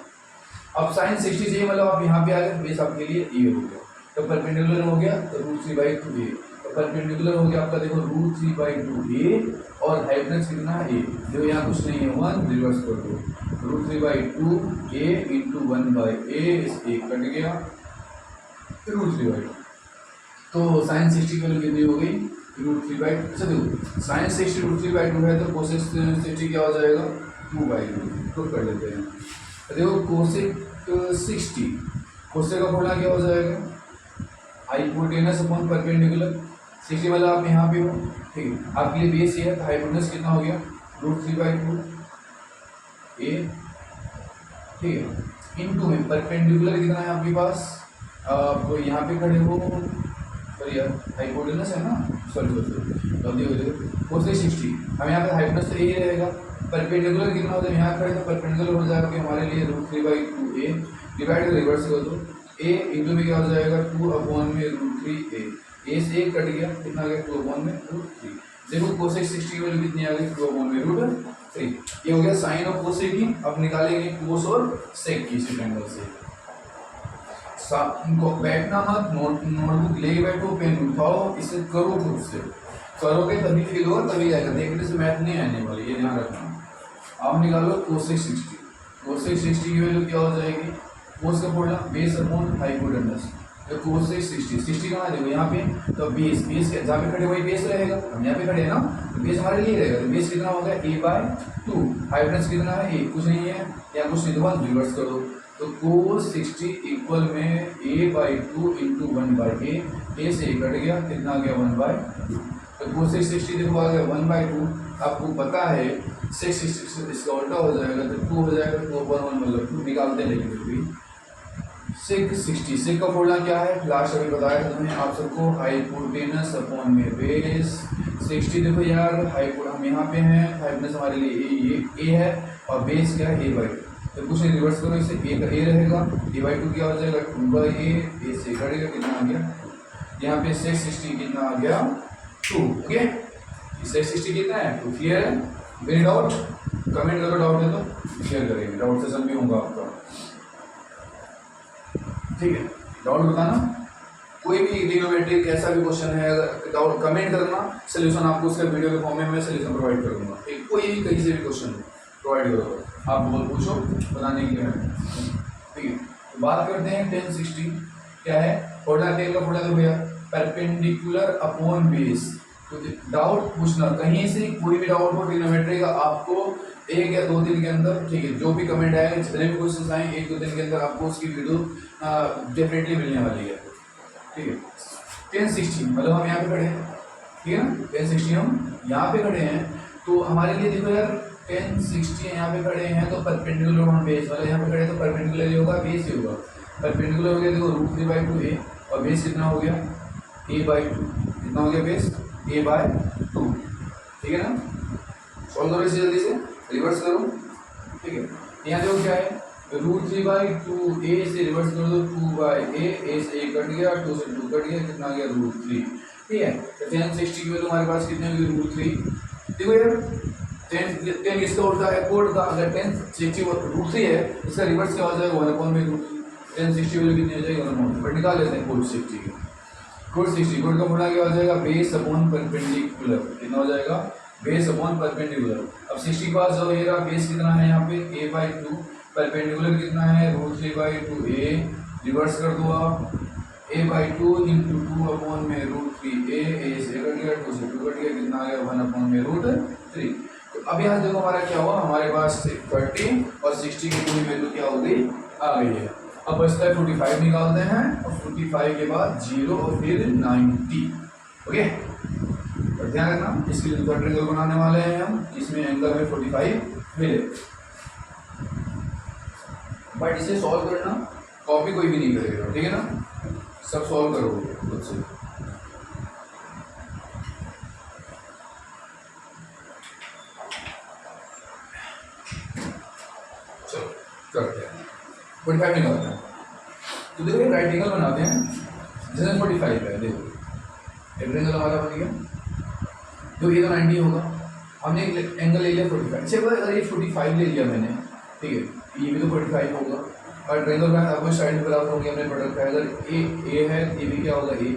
अब साइन 60 चाहिए मतलब आप यहाँ पे आ गए, बेस आपके लिए ये हो गया, तो परपेंडिकुलर हो गया तो √3/2a, तो परपेंडिकुलर हो गया आपका देखो √3/2a और हाइपोटेनस कितना है a, जो यहाँ कुछ नहीं है 1, रिवर्स कर दो √3/2a इंटू 1/a, इस a कट गया फिर √3/2। तो साइन 60 की वैल्यू कितनी हो गई √3/2। अच्छा देखो साइन 60 √3/2 है तो कोसेक 60 क्या हो जाएगा 2/2। तो कर लेते हैं, देखो कोसेक 60, कोसेक का फॉर्मूला क्या हो जाएगा हाइपोटेनस अपॉन परपेंडिकुलर। 60 मतलब आप यहाँ पे हो, ठीक है, आपके लिए बेस ये है तो हाइपोटेनस कितना हो गया √3/2a, ठीक है, इनटू में परपेंडिकुलर कितना है आपके पास, आप यहाँ पे खड़े हो, सॉरी यार हाइपोटेनस है ना, सॉरी गलती हो गई, कोसेक 60 हम यहाँ पे हाइपोटेनस तो यही रहेगा, परपेंडिकुलर कितना होता है यहाँ खड़े तो परपेंडिकुलर हो जाएगा कि हमारे लिए √3/2a, डिवाइड रिवर्स कर दो a इंटू में क्या हो जाएगा 2/√3a, a से a कट गया कितना आ गया 2/√3। देखो कोसेक 60 की वैल्यू कितनी आ गई 2/√3। ये हो गया साइन और कोसेक की। अब निकालेंगे कोस और सेक की इसी एंगल से। इनको बैठना मत, नोटबुक ले बैठो, पेन उठाओ, इसे करो खुद से, करोगे तभी फील होगा, तभी आएगा, देखने से मैथ नहीं आने वाली, ये ध्यान रखना। आप निकालो कोसेक 60, कोसेक 60 की वैल्यू क्या हो जाएगी, कोस का फॉर्मूला बेस अपॉन हाइपोटेनस, तो कोसेक 60 कहाँ देखो यहाँ पे, तो बेस के जहाँ पे खड़े वही बेस रहेगा, हम यहाँ पे खड़े हैं ना, तो बेस हमारे लिए रहेगा, तो बेस कितना होगा a/2, हाइपोटेनस कितना है a, कुछ नहीं है या कुछ नहीं, तो 1 रिवर्स करो, तो cos 60 इक्वल में a/2 इंटू 1/a, a से a कट गया, कितना आ गया 1/2, तो cos 60 देखो आ गया 1/2, आपको पता है 660 इसका उल्टा हो जाएगा तो 2 हो जाएगा, 2 ऊपर 1 मतलब 2 निकालते हैं, लेकिन फिर भी 660 का फॉर्मूला क्या है, लास्ट अभी बताया था तुम्हें आप सबको, हाइपोटेनस अपॉन में बेस 60, देखो यार हम यहाँ पे हैं, हाइपोटेनस हमारे लिए ये है और बेस क्या है a/2, तो कुछ नहीं रिवर्स करो, इसे a का a रहेगा, a/2 क्या हो जाएगा 2/a, a से कटेगा, कितना आ गया यहाँ पे 660 कितना आ गया 2, ओके 660 कितना है 2, क्लियर है, वेरी डाउट कमेंट करो, डाउट है तो शेयर करेंगे, डाउट सेशन भी होगा आपका, ठीक है, डाउट बताना, कोई भी ट्रिग्नोमेट्री कैसा भी क्वेश्चन है, अगर डाउट कमेंट करना, सोल्यूशन आपको उसका वीडियो के फॉर्म में मैं सोल्यूशन प्रोवाइड करूंगा, ठीक, कोई भी कहीं से भी क्वेश्चन प्रोवाइड करो, आप बहुत पूछो बताने के लिए, ठीक है। तो बात करते हैं 1060 क्या है, फॉर्मूला टेल का फॉर्मूला देखो भैया, परपेंडिकुलर अपॉन बेस, तो डाउट पूछना कहीं से, कोई भी डाउट हो ट्रिग्नोमेट्री का, आपको 1 या 2 दिन के अंदर, ठीक है, जो भी कमेंट आएगा, जितने भी क्वेश्चन आए 1-2 दिन के अंदर आपको उसकी वीडियो डेफिनेटली मिलने वाली है, ठीक है। 1060 मतलब हम यहाँ पे खड़े हैं, ठीक है ना, 1060 हम यहाँ पे खड़े हैं, तो हमारे लिए देखो यार 1060 यहाँ पे खड़े हैं, तो परपेंडिकुलर ऑन बेस वाले यहाँ पे खड़े हैं, तो परपेंडिकुलर होगा बेस ही होगा, परपेंडिकुलर हो गया देखो √3/2a, और बेस कितना हो गया a/2, कितना हो गया बेस a/2, ठीक है ना, सॉल्व करो इसे जल्दी से, रिवर्स करो, ठीक है, यहाँ देखो क्या है √3/2a से रिवर्स कर दो 2/a, a से a कट गया, 2 से 2 कट गया, कितना आ गया √3, ठीक है, तो 1060 की वैल्यू हमारे पास कितने होगी √3, देखो यार 10 इसका उल्टा है कोड का, अगर 1060 √3 है, इसका रिवर्स क्या हो जाएगा 1/√3, 1060 वैल्यू कितनी हो जाएगी 1/√3, बट निकाल लेते हैं कोड 60 का, कोड 60 कोड का फॉर्मूला क्या हो जाएगा, बेस अपॉन परपेंडिकुलर, कितना हो जाएगा बेस अपॉन परपेंडिकुलर, अब 60 के पास जो ये रहा, बेस कितना है यहाँ पे a/2, परपेंडिकुलर कितना है √3/2a, रिवर्स कर दो आप, a/2 इंटू 2 में √3a, a से कट गया, 2 से 2 कट गया, कितना आ गया 1/√3, तो अब यहाँ देखो हमारा क्या हुआ, हमारे पास 30 और 60 की पूरी वैल्यू क्या हो गई, आ गई है, अब बचता है 45 निकालते हैं, और 45 के बाद 0 और फिर 90, ओके, और ध्यान रखना इसके लिए ट्रायंगल बनाने वाले हैं हम, इसमें एंगल में 45 मिले, बट इसे सॉल्व करना कॉपी कोई भी नहीं करेगा, ठीक है ना, सब सॉल्व करोगे खुद से, चलो करते हैं 45 निकालते हैं, तो देखो एक राइट एंगल बनाते हैं, जैसे 45 है, देखो एक एंगल हमारा बन गया, जो ये तो 90 होगा, हमने एक एंगल ले लिया 45, अच्छा अगर ये 45 ले लिया मैंने, ठीक है, ये भी तो 45 होगा, और ट्रायंगल का आपको साइड बराबर हो गया, हमने पढ़ रखा है, अगर ए है ये भी क्या होगा ए,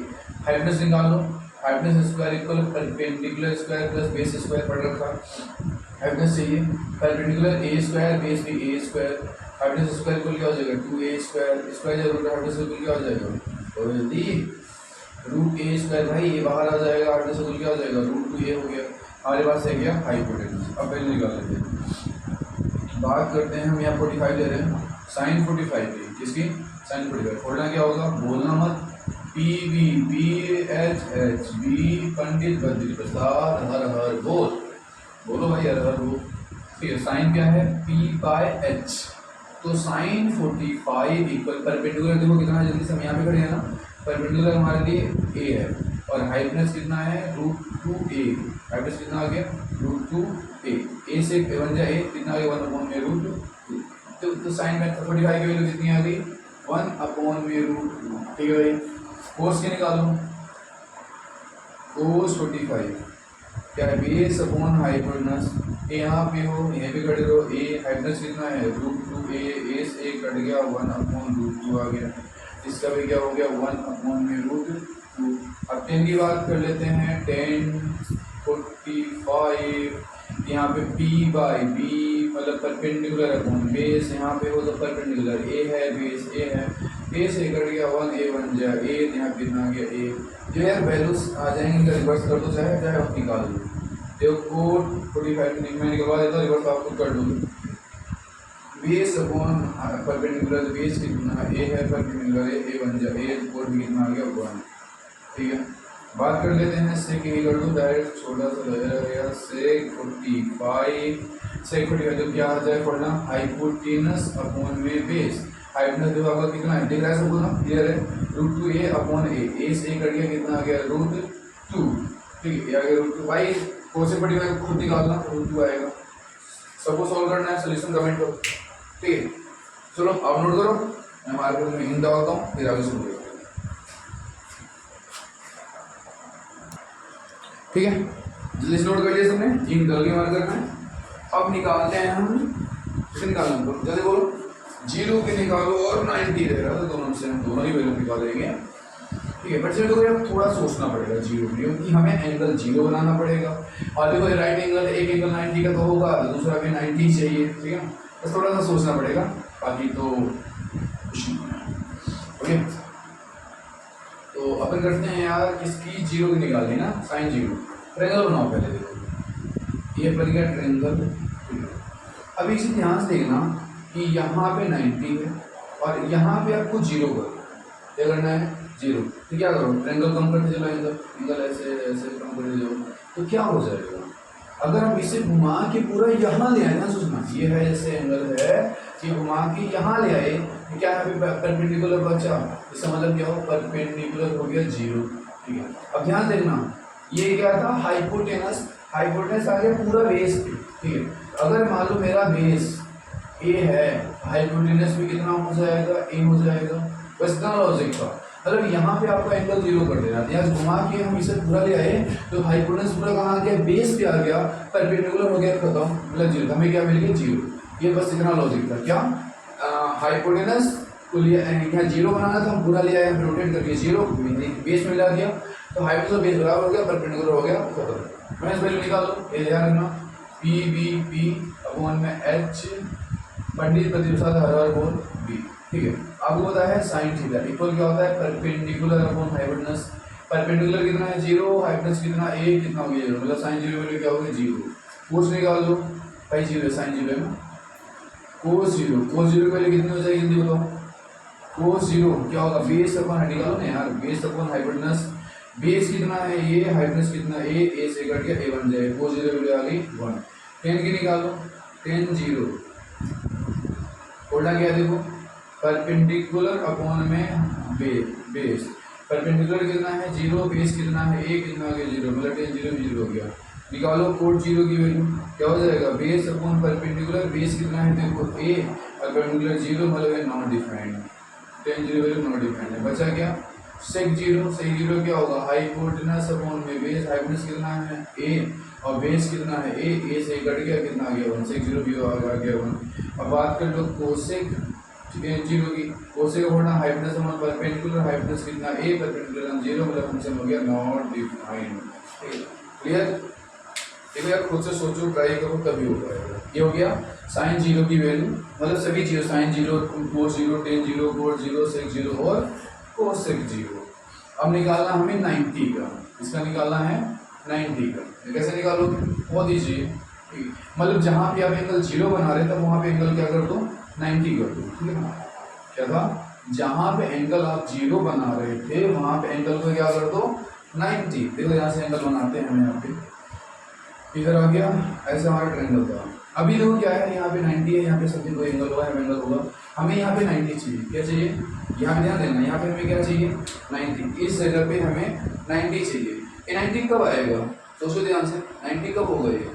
हाइपोटेनस निकाल लो, hypotenuse square equal perpendicular square plus base square पढ़ रखा, हाइपोटेनस चाहिए, परपेंडिकुलर ए स्क्वायर बेस भी a square, hypotenuse square equal क्या हो जाएगा 2a स्क्वायर, स्क्वायर जरूर हाइपोटेनस इक्वल क्या हो जाएगा, तो जल्दी √a स्क्वायर, भाई ये बाहर आ जाएगा, हाइपोटेनस इक्वल क्या हो जाएगा √2a हो गया, हमारे पास है क्या हाइपोटेनस, अब वैल्यू निकाल लेते हैं, बात करते हैं हम यहाँ 45 ले रहे हैं, साइन 45 की, किसकी साइन 45, फॉर्मूला क्या होगा, बोलना मत, PV PH B Pandit Badri Prasad हर हर बोल, बोलो भाई हर हर बोल, ठीक है, साइन क्या है P/H, तो साइन 45 इक्वल परपेंडिकुलर, देखो कितना है, जल्दी से हम यहाँ पे खड़े हैं ना, परपेंडिकुलर हमारे लिए a है, और हाइपोटेनस कितना है √2a, हाइपोटेनस कितना आ गया √2a, a से बन जाए a, कितना आ गया 1/√2, तो साइन में 45 की वैल्यू कितनी आ गई 1/√2, ठीक है भाई, कोस के निकालो, कोस 45 क्या है बेस अपॉन हाइपोटेनस, ए यहाँ पे हो यहाँ पे खड़े रहो, ए हाइपोटेनस कितना है √2a, a से कट गया 1/√2 आ गया, इसका भी क्या हो गया 1/√2। अब 10 की बात कर लेते हैं, 10 45, यहाँ पे p/b मतलब परपेंडिकुलर अपॉन बेस, यहाँ पे वो तो परपेंडिकुलर a है, बेस a है, a से कट गया 1, a बन जाए a, यहाँ कितना आ गया a। जो यार वैल्यूज आ जाएंगे इनका रिवर्स कर दो, चाहे चाहे आप निकाल दो। देखो 45 मैं निकलवा देता हूँ, रिवर्स आप खुद कर दो। बेस अपॉन परपेंडिकुलर, बेस कितना a है, परपेंडिकुलर a बन जाए a, और भी कितना आ गया 1। ठीक है, बात कर लेते हैं सेक इक्वल टू, डायरेक्ट छोटा सा रहेगा सेक 45, सेक 45 तो क्या आ जाए पढ़ना, हाइपोटेनस अपॉन में बेस। हाइपोटेनस जो आपका कितना है दिख रहा है सबको ना, क्लियर है, √2a अपॉन a से कट गया कितना आ गया √2। ठीक है, आ गया √2। भाई कौन से पड़ी हुई खुद निकालना, √2 आएगा। सबको सॉल्व करना है, सोल्यूशन कमेंट करो। ठीक है, चलो आप नोट करो, मैं मार्केट में हिंदा होता हूँ, फिर आगे शुरू करो। ठीक है, जल्दी से नोट कर लिया सबने, जीन गल के मार्क करना है। अब निकालते हैं हम, किसे निकालना जल्दी बोलो, 0 के निकालो और 90 दे रहा था, दोनों से हम दोनों ही वैल्यू निकालेंगे। ठीक है, बट चलो तो यार थोड़ा सोचना पड़ेगा 0 के लिए, क्योंकि हमें एंगल 0 बनाना पड़ेगा। और देखो राइट एंगल, एक एंगल 90 का तो होगा, दूसरा भी 90 चाहिए। ठीक है, बस थोड़ा सा सोचना पड़ेगा, बाकी तो कुछ नहीं है। ओके, तो अपन करते हैं यार, इसकी 0 की निकालनी ना, साइन 0। ट्रेंगल बनाओ पहले, देखो ये बन गया ट्रेंगल। अब इसे ध्यान से देखना कि यहाँ पे 90 है और यहाँ पे आपको 0 करो, क्या करना है 0। तो क्या करो, ट्रेंगल कम करते चलो, एंगल ऐसे ऐसे कम करते जाओ, तो क्या हो जाएगा, अगर हम इसे घुमा के पूरा यहाँ ले आए ना, सोचना ये है जैसे एंगल है, ये घुमा के यहाँ ले आए, तो क्या यहाँ पे परपेंडिकुलर बचा, इसका मतलब क्या हो, परपेंडिकुलर हो गया 0। ठीक है, अब ध्यान देखना, ये क्या था हाइपोटेनस, हाइपोटेनस आ गया पूरा बेस पे। ठीक है, अगर मान लो मेरा बेस ए है, हाइपोटेनस भी कितना हो जाएगा, ए हो जाएगा। बस इतना लॉजिक था, मतलब यहाँ पे आपका एंगल 0 कर देना, यहाँ घुमा के हम इसे पूरा ले आए तो हाइपोटेनस पूरा कहाँ आ गया, बेस पे आ गया, परपेंडिकुलर हो गया खत्म, मतलब 0, हमें क्या मिल गया 0। ये बस इतना लॉजिक था, क्या हाइपोटेनस को लिया यहाँ 0 बनाना था, हम पूरा ले आए, रोटेट करके 0 बेस में मिला दिया, तो हाइपोटेनस बेस बराबर हो गया, परपेंडिकुलर हो गया खत्म। मैं इस वैल्यू निकालो, ये ध्यान रखना, p अपॉन में h पंडित प्रतिशत हर हर बोल b। ठीक है, आपको पता है साइन थीटा इक्वल क्या होता है, परपेंडिकुलर अपॉन हाइपोटेनस। परपेंडिकुलर कितना है 0, हाइपोटेनस कितना a, कितना हो गया 0, मतलब साइन 0 वैल्यू क्या होगी 0। कोस निकाल दो भाई, 0 है साइन 0 है ना, कोस 0, कोस 0 की वैल्यू कितनी हो जाएगी जल्दी बताओ, कोस 0 क्या होगा, बेस अपॉन हाइट निकालो ना यार, बेस अपॉन हाइपोटेनस, बेस कितना है ये, हाइपोटेनस कितना a से कट के a बन जाएगा, कोस 0 वैल्यू आ गई 1। 10 की निकालो, 10 0 उल्टा क्या देखो, परपेंडिकुलर अपॉन में बेस, परपेंडिकुलर कितना है 0, बेस कितना है a, कितना आ गया 0, मतलब 10 0 0 हो गया। निकालो कोड 0 की वैल्यू, क्या हो जाएगा, बेस अपॉन परपेंडिकुलर, बेस कितना है देखो a और परपेंडिकुलर 0, मतलब है not defined, 10 0 value not defined है। बचा क्या सेक 0, सेक 0 क्या होगा, हाइपोटेनस अपॉन में बेस, हाइपोटेनस कितना है a और बेस कितना है a से कट गया कितना आ गया 1, सेक 0 भी आ गया 1। अब बात कर लो कोसेक 0 की, कोसेक होना हाइपोटेनस अपॉन परपेंडिकुलर, हाइपोटेनस कितना a, परपेंडिकुलर 0, मतलब फंक्शन हो गया नॉट डिफाइंड। क्लियर, देखो यार खुद से सोचो, ट्राई करो, तभी हो पाएगा। ये हो गया साइन 0 की वैल्यू, मतलब सभी चीज़ों साइन 0, कोस 0, टेन 0, कोट 0, सेक 0 और कोसेक 0। अब निकालना हमें 90 का, इसका निकालना है 90 का। कैसे निकालोगे, बहुत ईजी है, मतलब जहाँ पे आप एंगल 0 बना रहे थे वहाँ पे एंगल क्या कर दो 90 कर दो। ठीक है ना, क्या था, जहाँ पे एंगल आप 0 बना रहे थे वहाँ पे एंगल को क्या कर दो 90। देखो यहाँ से एंगल बनाते हैं हम, यहाँ पे इधर आ गया, ऐसे हमारा ट्रायंगल था। अभी देखो क्या है, यहाँ पे 90 है, यहाँ पे समथिंग कोई एंगल होगा, एंगल होगा, हमें यहाँ पे 90 चाहिए। क्या चाहिए, यहाँ पे ध्यान देना, यहाँ पे हमें क्या चाहिए 90, इस जगह पे हमें 90 चाहिए। ये 90 कब आएगा, सोचो ध्यान से, 90 कब होगा ये,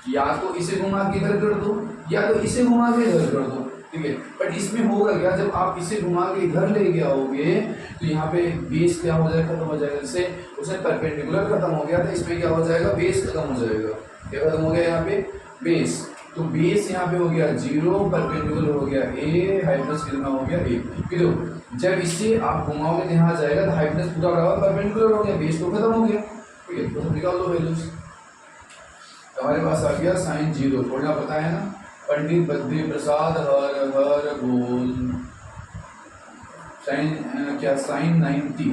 या तो इसे घुमा के इधर कर दो या तो इसे घुमा के इधर कर दो। ठीक है, बट इसमें होगा क्या, जब आप इसे घुमा के इधर ले गए आओगे तो यहाँ पे बेस क्या हो जाएगा, खत्म हो जाएगा। जैसे उसमें परपेंडिकुलर खत्म हो गया था, इसमें क्या हो जाएगा, बेस खत्म हो जाएगा। क्या खत्म हो गया यहाँ पे, बेस। तो बेस यहाँ पे हो गया 0, परपेंडिकुलर हो गया a, हाइपोटेनस कितना हो गया 1। फिर जब इससे आप घुमाओगे तो यहाँ आ जाएगा तो हाइपोटेनस पूरा बराबर परपेंडिकुलर हो गया, बेस तो खत्म हो गया। ठीक है, तो सब निकाल दो वैल्यूज। हमारे पास आ गया साइन 0, थोड़ा पता है ना, पंडित बद्री प्रसाद हर हर बोल। साइन क्या, साइन 90,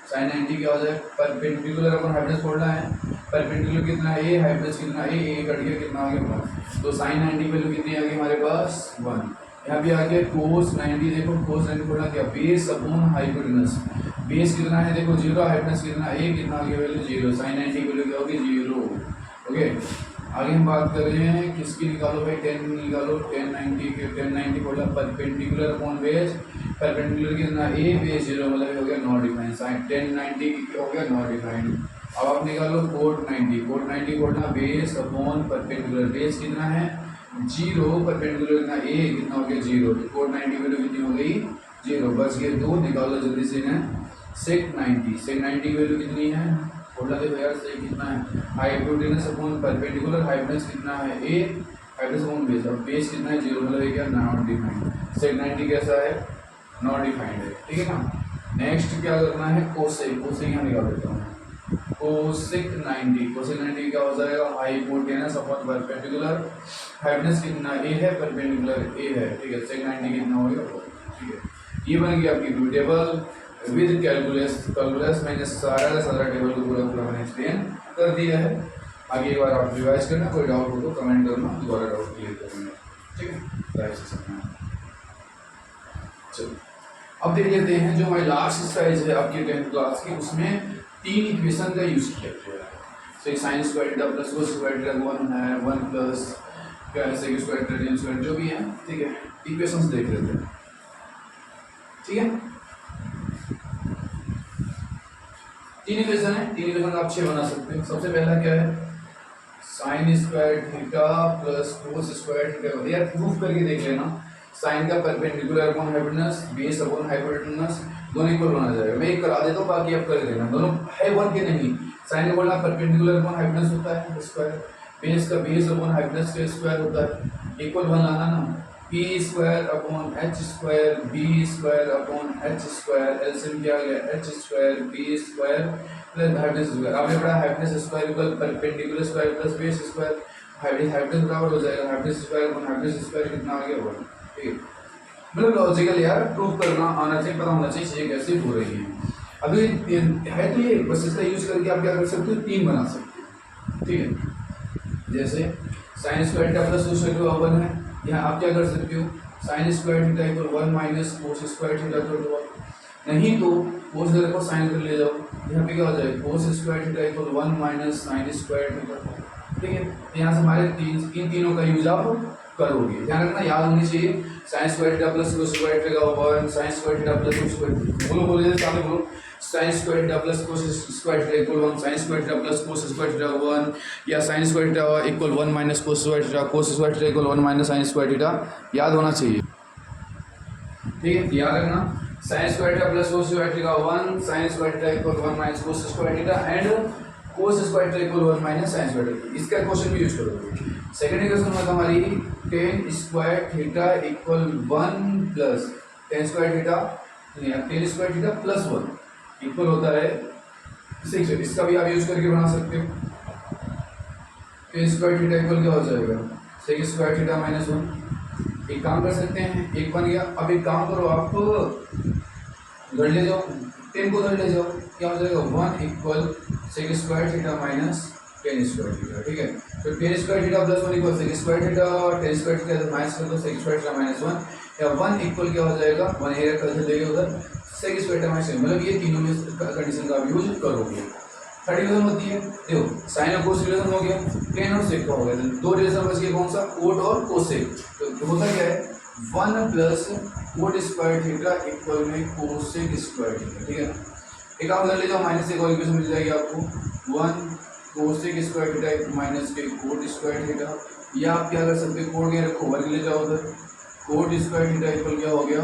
साइन 90 क्या हो जाए, परपेंडिकुलर अपन हाइपोटेनस खोलना है, परपेंडिकुलर कितना है ए, हाइपोटेनस कितना है ए कट गया, कितना आ गया 1। तो साइन 90 वैल्यू कितनी आ गई हमारे पास 1। यहाँ भी आ गया कोस 90, देखो कोस 90 खोलना क्या, बेस अपॉन हाइपोटेनस, बेस कितना है देखो 0, हाइपोटेनस कितना ए, कितना आ गया वैल्यू 0, साइन 90 वैल्यू क्या होगी 0। ओके, आगे हम बात कर रहे हैं किसकी, निकालो भाई 10 निकालो, 1090 के 1090 खोला परपेंडिकुलर अपॉन बेस, परपेंडिकुलर कितना ए, बेस 0 मतलब हो गया नॉट डिफाइंड, साइन 1090 हो गया नॉट डिफाइंड। अब आप निकालो कोड 90, कोड 90 खोलना बेस अपॉन परपेंडिकुलर, बेस कितना है 0, परपेंडिकुलर कितना ए, कितना हो गया 0, तो कोड 90 वैल्यू कितनी हो गई 0, बच गए 2, निकालो जल्दी से इन्हें। सेक 90, सेक 90 की वैल्यू कितनी है, बोला देखो यार सही कितना है, हाइपोटेनस अपॉन परपेंडिकुलर, हाइपोटेनस कितना है ए, हाइपोटेनस अपॉन बेस, अब बेस कितना है 0 मतलब क्या नॉट डिफाइंड, सेक 90 कैसा है नॉट डिफाइंड है। ठीक है ना, नेक्स्ट क्या करना है कोसेक, कोसेक यहाँ निकाल देता हूँ, कोसेक 90, कोसेक 90 क्या हो जाएगा, हाइपोटेनस अपॉन परपेंडिकुलर, हाइपोटेनस कितना ए है, परपेंडिकुलर ए है। ठीक है, सेक 90 कितना हो गया, ठीक है, ये बन गया आपकी true table with calculus, calculus मैंने सारा टेबल को पूरा मैंने एक्सप्लेन कर दिया है। आगे एक बार आप रिवाइज करना, कोई डाउट हो तो कमेंट करना, दोबारा डाउट क्लियर करेंगे। ठीक है, चलो अब देख लेते हैं जो हमारी लास्ट एक्सरसाइज है आपकी 10th क्लास की, उसमें 3 इक्वेशन का यूज किया गया है। तो sine square theta plus cos square theta 1 है, 1 प्लस क्या है sec square theta tan square जो भी है। ठीक है, इक्वेशंस देख लेते हैं। ठीक है, 3 इक्वेशन है, 3 इक्वेशन आप 6 बना सकते हैं। सबसे पहला क्या है, sign square theta plus cos square theta, यार प्रूफ करके देख लेना, साइन का perpendicular upon hypotenuse, base upon hypotenuse दोनों इक्वल होना जाएगा। मैं एक करा देता हूँ, बाकी आप कर देना, दोनों है 1 के नहीं। साइन का बोलना परपेंडिकुलर अपॉन हाइपोटेनस होता है स्क्वायर, बेस का बेस अपॉन हाइपोटेनस का स्क्वायर होता है, इक्वल 1 लाना ना, P square upon H square B square upon H square, LCM क्या आ गया H square B square plus hypotenuse square. आपने पढ़ा hypotenuse square equal perpendicular square plus base square, hypotenuse बराबर हो जाएगा hypotenuse square upon hypotenuse square, कितना आ गया 1। ठीक है, मतलब लॉजिकल यार प्रूफ करना आना चाहिए, पता होना चाहिए चीजें कैसे हो रही हैं। अभी है तो ये बस इसका यूज करके आप क्या कर सकते हो, 3 बना सकते हो। ठीक है, जैसे sign square theta plus cos square 1 है, यहाँ आप क्या कर सकते हो, sign square theta equal 1 minus cos square theta equal 1, नहीं तो कोस स्क्वायर को साइन कर ले जाओ, यहाँ पे क्या हो जाएगा कोस square theta equal 1 minus sign square theta. ठीक है, यहाँ से हमारे इन तीनों का यूज आप करोगे, ध्यान रखना याद होनी चाहिए। Sign square theta plus cos square theta 1, sign square theta plus cos square, बोलो बोलो जल्दी सामने बोलो, sign square theta plus cos square theta equal 1, sign square theta plus cos square theta 1, या sign square theta equal 1 minus cos square theta, कोस square theta equal 1 minus sign square theta, याद होना चाहिए। ठीक है, याद रखना sign square theta plus cos square theta 1, sign square theta equal 1 minus cos square theta and cos square theta equal 1 minus sign square theta, इसका question भी use करोगे। सेकंड इक्वेशन में हमारी tan square theta equal 1 plus tan square theta नहीं, tan square theta plus 1 equal होता है 6, इसका भी आप यूज करके बना सकते हो। tan स्क्वायर थीटा इक्वल क्या हो जाएगा sec स्क्वायर थीटा माइनस 1, एक काम कर सकते हैं, एक बन गया। अब एक काम करो, आप घर ले जाओ, 10 को घर ले जाओ, क्या हो जाएगा 1 equal sec square theta minus tan square theta. ठीक है, तो tan square theta plus 1 equal sec square theta, tan square theta minus कर दो sec स्क्वायर थीटा माइनस 1, या 1 इक्वल क्या हो जाएगा 1 एरिया कर देंगे उधर sec स्क्वायर थीटा माइनस, मतलब ये तीनों में कंडीशन का यूज करोगे। थर्ड रिलेशन होती है, देखो साइन और कोस रिलेशन हो गया, tan और sec का हो गया, दो रिलेशन बच गए कौन सा कोट और कोसेक। तो होता क्या है 1 plus coat square theta equal में कोसेक स्क्वायर थीटा। ठीक है, एक काम कर ले जाओ, माइनस एक और इक्वेशन मिल जाएगी आपको 1 कोसेक स्क्वायर थीटा माइनस के कोट स्क्वायर थीटा, या आप क्या कर सकते हो कोट के रखो वर्ग ले जाओ उधर, कोट स्क्वायर थीटा इक्वल क्या हो गया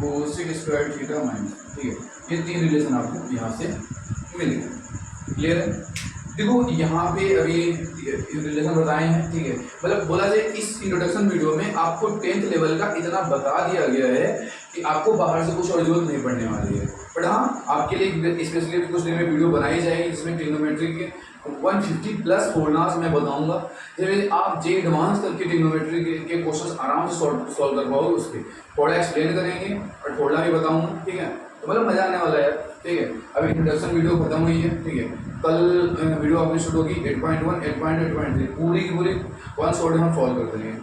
कोसेक स्क्वायर थीटा माइनस। ठीक है, ये 3 रिलेशन आपको यहाँ से मिल गए। क्लियर है, देखो यहाँ पे अभी रिलेशन बताए हैं। ठीक है, मतलब बोला जाए इस इंट्रोडक्शन वीडियो में आपको 10th लेवल का इतना बता दिया गया है कि आपको बाहर से कुछ और जरूरत नहीं पड़ने वाली है। बट हाँ, आपके लिए स्पेशली कुछ दिन में वीडियो बनाई जाएगी जिसमें ट्रिग्नोमेट्री के 150 प्लस फॉर्मूलाज मैं बताऊंगा, जिसमें आप जे एडवांस तक की ट्रिग्नोमेट्री के क्वेश्चंस आराम से सॉल्व कर पाओगे। उसके थोड़ा एक्सप्लेन करेंगे और थोड़ा भी बताऊंगा, ठीक है। तो मतलब मजा आने वाला है, ठीक है। अभी इंट्रोडक्शन वीडियो खत्म हुई है, ठीक है। कल वीडियो आपकी शूट होगी 8.1, 8.2, 8.3 पूरी की पूरी 1 शॉट हम फॉलो कर देंगे।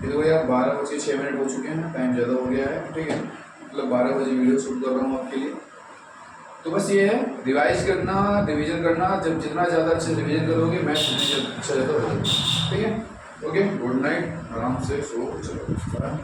देखो यार 12:06 हो चुके हैं, टाइम ज़्यादा हो गया है, ठीक है। मतलब 12 बजे वीडियो शूट कर रहा हूँ आपके लिए। तो बस ये है, रिवाइज करना, रिवीजन करना, जब जितना ज़्यादा अच्छे से रिवीजन करोगे मैथ अच्छा ज़्यादा हो जाएगा, ठीक है। ओके, गुड नाइट, आराम से सो चलो।